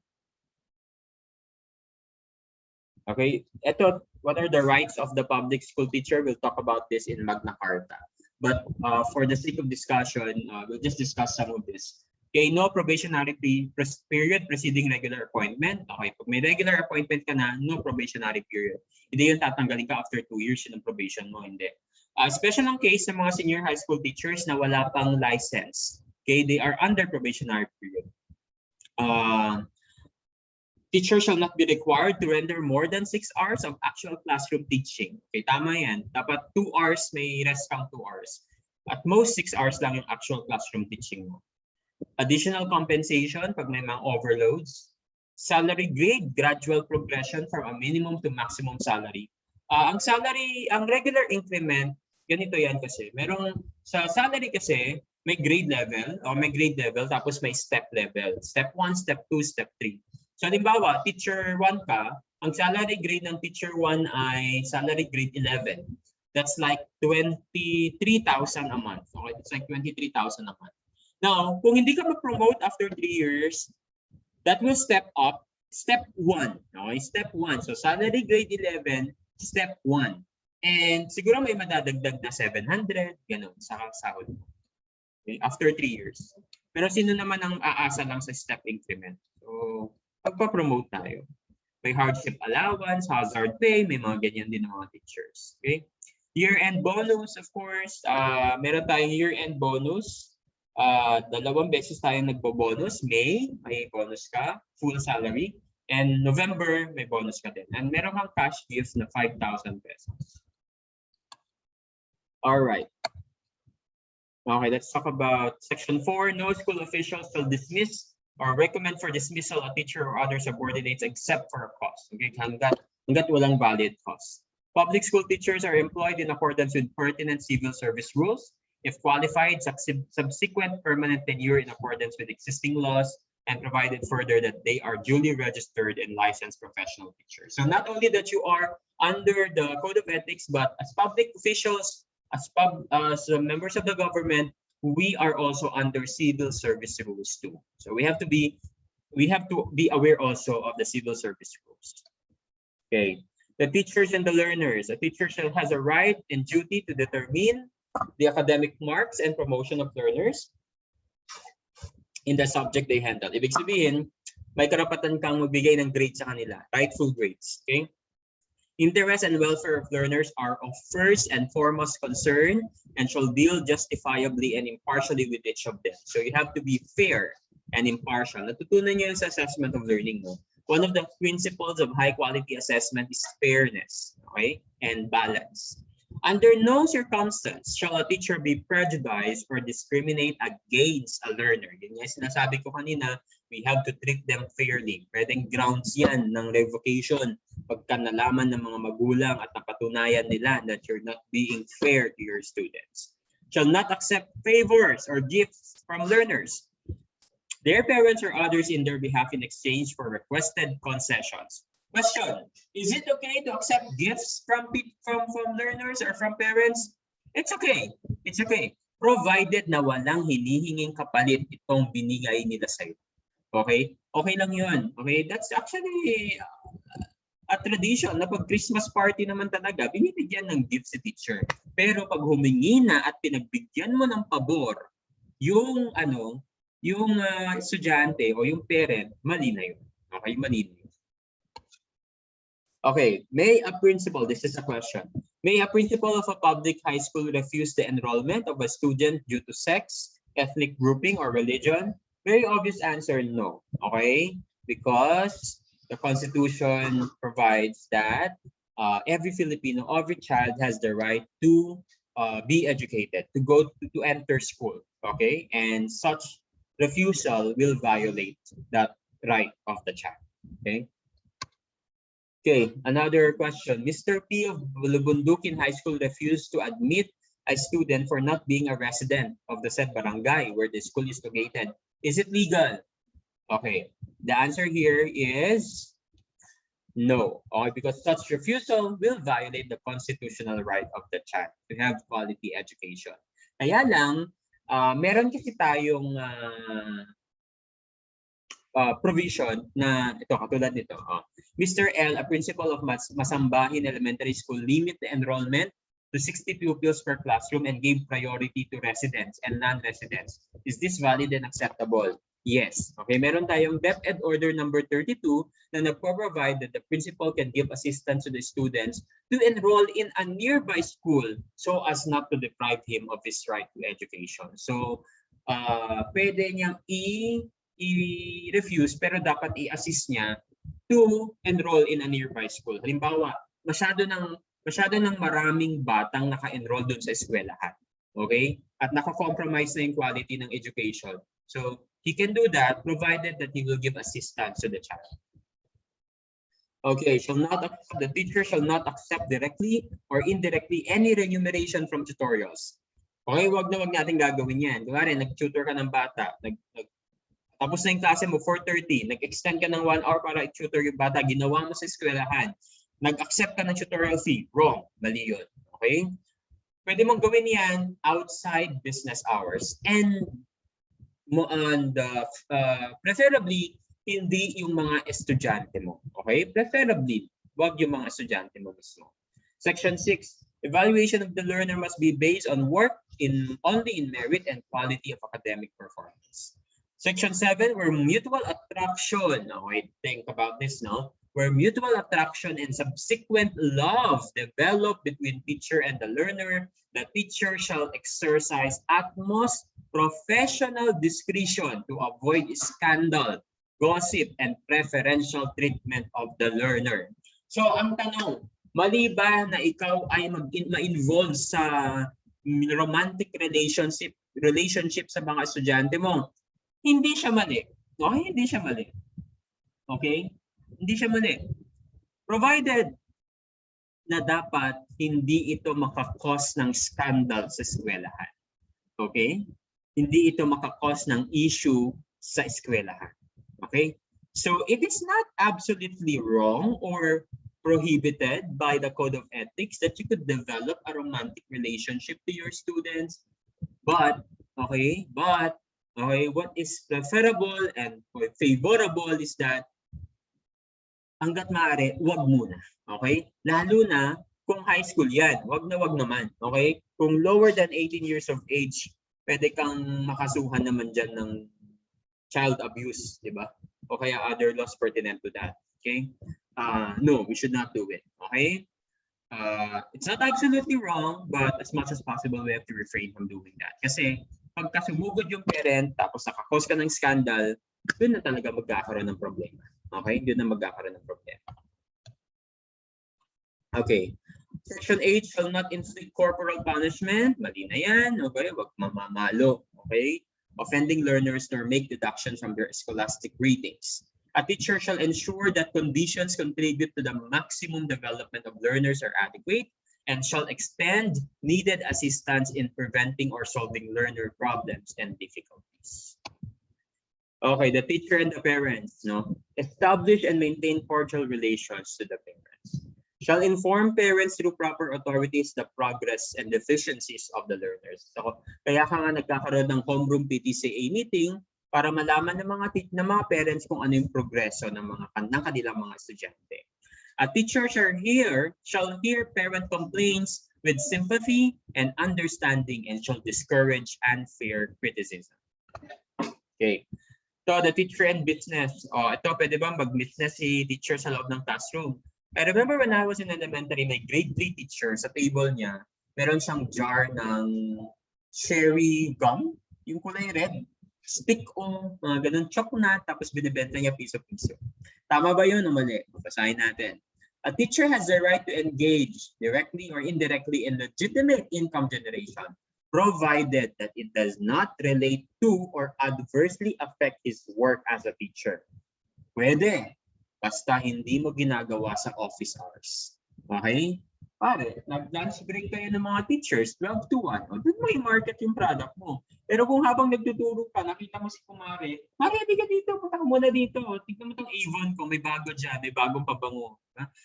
Okay. Ito, what are the rights of the public school teacher? We'll talk about this in Magna Carta. But for the sake of discussion, we'll just discuss some of this. Okay, no probationary period preceding regular appointment. Okay, pag may regular appointment ka na, no probationary period. Hindi yung tatanggalin ka after 2 years yung probation mo, hindi. Special ang case ng mga senior high school teachers na wala pang license. Okay, they are under probationary period. Teachers shall not be required to render more than 6 hours of actual classroom teaching. Okay, tama yan. Dapat 2 hours, may rest kang 2 hours. At most 6 hours lang yung actual classroom teaching mo. Additional compensation pag may mga overloads. Salary grade, gradual progression from a minimum to maximum salary. Ang regular increment, ganito yan kasi. Merong, sa salary kasi, may grade level, o may grade level, tapos may step level. Step 1, step 2, step 3. So, halimbawa, teacher 1 ka, ang salary grade ng teacher 1 ay salary grade 11. That's like 23,000 a month. Okay, it's like 23,000 a month. Now, kung hindi ka ma-promote after 3 years, that will step up, step 1. Okay, step 1. So, salary grade 11, step 1. And siguro may madadagdag na 700, ganun, sa sahod mo. Okay, after 3 years. Pero sino naman ang aasa lang sa step increment? So, pagpa-promote tayo. May hardship allowance, hazard pay, may mga ganyan din ng mga teachers. Okay? Year-end bonus, of course. Meron tayong year-end bonus. 2 beses tayo nagbo-bonus. May bonus ka, full salary. And November, may bonus ka din. And meron kang cash gift na 5,000 pesos. All right. Okay, let's talk about Section 4. No school officials shall dismiss or recommend for dismissal a teacher or other subordinates except for a cause. Okay, hanggat walang valid cause. Public school teachers are employed in accordance with pertinent civil service rules. If qualified, subsequent permanent tenure in accordance with existing laws, and provided further that they are duly registered and licensed professional teachers. So not only that you are under the Code of Ethics, but as public officials, as members of the government, we are also under civil service rules too. So we have to be aware also of the civil service rules. Okay. The teachers and the learners. A teacher has a right and duty to determine the academic marks and promotion of learners in the subject they handle. Ibig sabihin, may karapatan kang magbigay ng grades sa kanila, rightful grades. Okay? Interest and welfare of learners are of first and foremost concern and shall deal justifiably and impartially with each of them. So you have to be fair and impartial. Natutunan niyo sa assessment of learning mo. One of the principles of high quality assessment is fairness, okay, and balance. Under no circumstance shall a teacher be prejudiced or discriminate against a learner. Yun yung sinasabi ko kanina, we have to treat them fairly. Pwedeng grounds yan ng revocation pagka nalaman ng mga magulang at napatunayan nila that you're not being fair to your students. Shall not accept favors or gifts from learners, their parents or others in their behalf in exchange for requested concessions. Question: is it okay to accept gifts from learners or from parents? It's okay. It's okay. Provided na walang hinihinging kapalit itong binigay nila sa'yo. Okay? Okay lang yun. Okay? That's actually a tradition na pag Christmas party naman talaga, binibigyan ng gift si teacher. Pero pag humingi na at pinagbigyan mo ng pabor, yung estudyante o yung parent, mali na yun. Okay? Mali na yun. Okay, may a principal, this is a question. May a principal of a public high school refuse the enrollment of a student due to sex, ethnic grouping, or religion? Very obvious answer, no. Okay, because the Constitution provides that every Filipino, every child has the right to be educated, to enter school. Okay, and such refusal will violate that right of the child. Okay. Okay, another question. Mr. P of Bulubundukin High School refused to admit a student for not being a resident of the said barangay where the school is located. Is it legal? Okay, the answer here is no. Okay, because such refusal will violate the constitutional right of the child to have quality education. Kaya lang, meron kasi tayong provision na ito, katulad nito. Mr. L, a principal of Masambahin Elementary School, limit the enrollment to 60 pupils per classroom and gave priority to residents and non-residents. Is this valid and acceptable? Yes. Okay, meron tayong DepEd Order number 32 na nagpo-provide that the principal can give assistance to the students to enroll in a nearby school so as not to deprive him of his right to education. So, pwede niyang i-refuse pero dapat i-assist niya to enroll in a nearby school. Halimbawa, masyado ng maraming batang naka-enroll doon sa eskwelahan. Okay? At naka-compromise na yung quality ng education. So, he can do that provided that he will give assistance to the child. Okay, the teacher shall not accept directly or indirectly any remuneration from tutorials. Okay, wag natin gagawin yan. Kunwari, nag-tutor ka ng bata, tapos na yung klase mo, 4:30, nag-extend ka ng 1 hour para i-tutor yung bata, ginawa mo sa eskwelahan, nag-accept ka ng tutorial fee, wrong, mali yun. Okay? Pwede mong gawin yan outside business hours and preferably hindi yung mga estudyante mo. Okay? Preferably, wag yung mga estudyante mo mismo. Section 6, evaluation of the learner must be based on work only in merit and quality of academic performance. Section 7, where mutual attraction, now I think about this now, where mutual attraction and subsequent love develop between teacher and the learner, the teacher shall exercise utmost professional discretion to avoid scandal, gossip, and preferential treatment of the learner. So ang tanong, mali ba na ikaw ay ma-involve sa romantic relationship sa mga estudyante mo? Hindi siya mali. Okay, hindi siya mali. Okay? Hindi siya mali. Provided na dapat hindi ito makakos ng scandal sa eskwelahan. Okay? Hindi ito makakos ng issue sa eskwelahan. Okay? So it is not absolutely wrong or prohibited by the Code of Ethics that you could develop a romantic relationship to your students. But, okay, what is preferable and favorable is that hanggat maaari, wag muna. Okay? Lalo na kung high school yan. Wag naman. Okay? Kung lower than 18 years of age, pwede kang makasuhan naman dyan ng child abuse, di ba? O kaya other laws pertinent to that. Okay? No, we should not do it. Okay? It's not absolutely wrong, but as much as possible, we have to refrain from doing that. Kasi pagka sumugod yung parent, tapos nakakos ka ng scandal, doon na talaga magkakaroon ng problema. Okay? Doon na magkakaroon ng problema. Okay. Section 8 shall not inflict corporal punishment. Mali na yan. Okay? Wag mamamalo. Okay? Offending learners nor make deductions from their scholastic ratings. A teacher shall ensure that conditions contribute to the maximum development of learners are adequate and shall extend needed assistance in preventing or solving learner problems and difficulties. Okay, the teacher and the parents, no? Establish and maintain cordial relations to the parents. Shall inform parents through proper authorities the progress and deficiencies of the learners. So, kaya ka nga nagkakaroon ng homeroom PTCA meeting para malaman ng mga parents kung ano yung progreso ng kanilang mga estudyante. A teacher shall hear parent complaints with sympathy and understanding and shall discourage unfair criticism. Okay. So, the teacher and business. Ito, pwede ba mag-business si teacher sa loob ng classroom? I remember when I was in elementary, my grade 3 teacher, sa table niya, meron siyang jar ng cherry gum, yung kulay red. Stick o mga ganun, chocolate, tapos binibenta niya piso-piso. Tama ba yun o mali? Basahin natin. A teacher has the right to engage directly or indirectly in legitimate income generation, provided that it does not relate to or adversely affect his work as a teacher. Pwede, basta hindi mo ginagawa sa office hours. Okay? Pare, nag-lunch break kayo ng mga teachers, 12 to 1. O, doon mo i-market yung product mo. Pero kung habang nagtuturo ka, nakita mo si Kumare, Mare, hindi ka dito, punta ka muna dito. Tignan mo itong Avon ko, may bago dyan, may bagong pabango.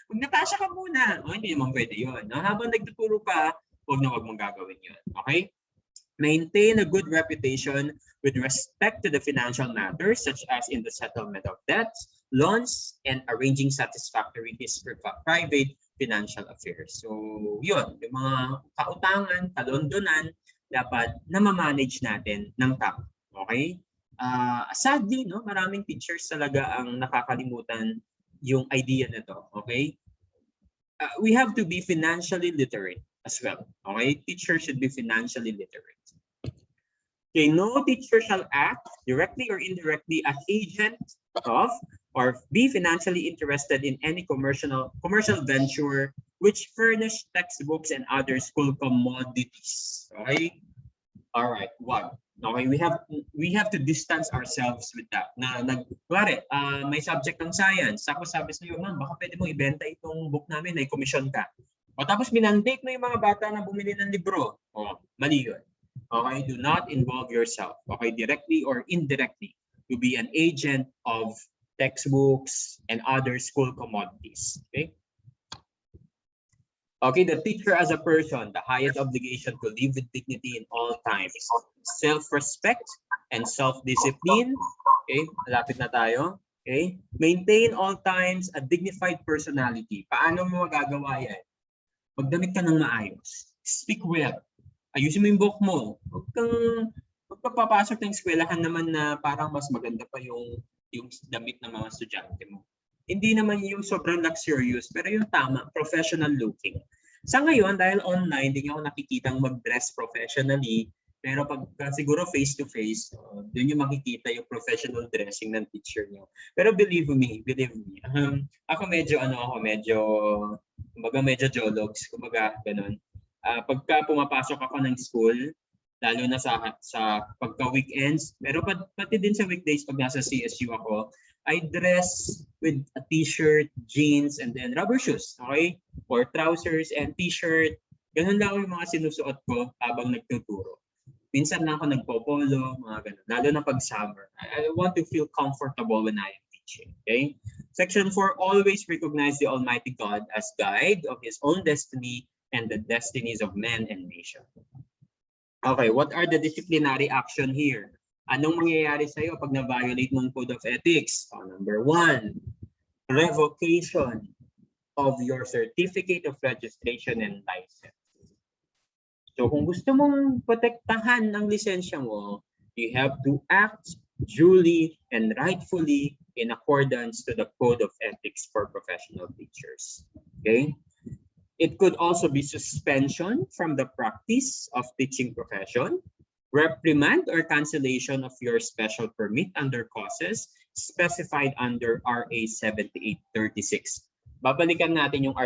Kung Natasha ka muna, hindi naman pwede yun. Habang nagtuturo ka, huwag mong gagawin yun. Okay? Maintain a good reputation with respect to the financial matters, such as in the settlement of debts, loans, and arranging satisfactory private financial affairs. So, yun, yung mga kautangan, kalondonan, dapat na-manage natin ng tama. Okay? Sadly, no, maraming teachers talaga ang nakakalimutan yung idea na to. Okay? We have to be financially literate as well. Okay? Teachers should be financially literate. Okay, no teacher shall act directly or indirectly as agent of or be financially interested in any commercial venture which furnish textbooks and other school commodities. Okay? All right. One. Okay, we have to distance ourselves with that. May subject ng science. Tapos sabi sa iyo, ma'am, baka pwede mo ibenta itong book namin, may commission ka. O tapos minandate mo yung mga bata na bumili ng libro. O, mali yun. Okay, do not involve yourself, okay, directly or indirectly, to be an agent of textbooks and other school commodities. Okay. Okay, the teacher as a person, the highest obligation to live with dignity in all times, self-respect and self-discipline. Okay, malapit na tayo. Okay, maintain all times a dignified personality. Paano mo magagawa yan? Magdamit ka ng maayos. Speak well. Ayusin mo yung book mo. Huwag kang magpapapasok ng eskwelahan naman na parang mas maganda pa yung damit ng mga estudyante mo. Hindi naman yung sobrang luxurious, pero yung tama, professional looking. Sa ngayon, dahil online, hindi ako nakikitang mag-dress professionally, pero pag siguro face-to-face, doon yung makikita yung professional dressing ng teacher niyo. Pero believe me, ako medyo jologs, kumbaga ganun. Pagka pumapasok ako ng school, lalo na sa pagka-weekends. Pero pati din sa weekdays pag nasa CSU ako, I dress with a t-shirt, jeans, and then rubber shoes, okay? Or trousers and t-shirt. Ganun lang yung mga sinusuot ko habang nagtuturo. Minsan lang ako nagpopolo, mga ganun. Lalo na pag summer. I want to feel comfortable when I am teaching, okay? Section 4, always recognize the Almighty God as guide of His own destiny and the destinies of men and nation. Okay, what are the disciplinary action here? Anong mangyayari sa'yo pag na-violate mong code of ethics? Number 1, revocation of your certificate of registration and license. So kung gusto mong protektahan ang lisensya mo, you have to act duly and rightfully in accordance to the Code of Ethics for Professional Teachers. Okay? It could also be suspension from the practice of teaching profession, reprimand or cancellation of your special permit under causes specified under RA 7836. Babalikan natin yung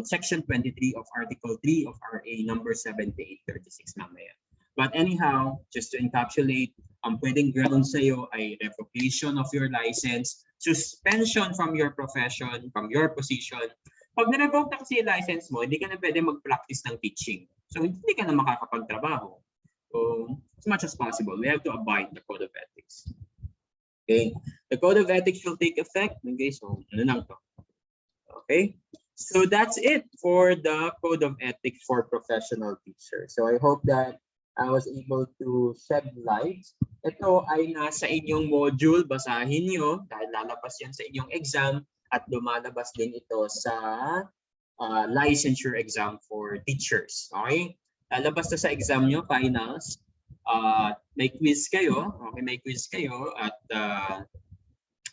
section 23 of Article 3 of RA number 7836 mamaya. But anyhow, just to encapsulate, ang pwedeng ground sa'yo ay revocation of your license, suspension from your profession, from your position. Pag na-revoke na kasi yung license mo, hindi ka na pwede mag-practice ng teaching. So hindi ka na makakapagtrabaho. So as much as possible, we have to abide the Code of Ethics. Okay, the Code of Ethics will take effect. Okay, so ano lang to. Okay, so that's it for the Code of Ethics for Professional Teachers. So I hope that I was able to shed light. Ito ay nasa inyong module, basahin nyo dahil lalabas yan sa inyong exam at lumalabas din ito sa licensure exam for teachers. Okay, lalabas na sa exam nyo, finals. May quiz kayo, okay, may quiz kayo at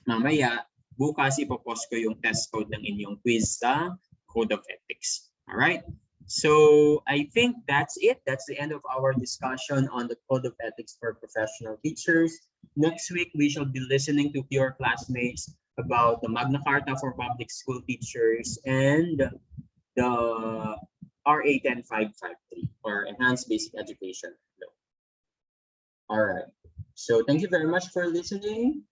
mamaya bukas ipopost ko yung test code ng inyong quiz sa Code of Ethics. All right. So I think that's it. That's the end of our discussion on the Code of Ethics for Professional Teachers. Next week, we shall be listening to your classmates about the Magna Carta for Public School Teachers and the RA 10553 or Enhanced Basic Education Law. All right. So thank you very much for listening.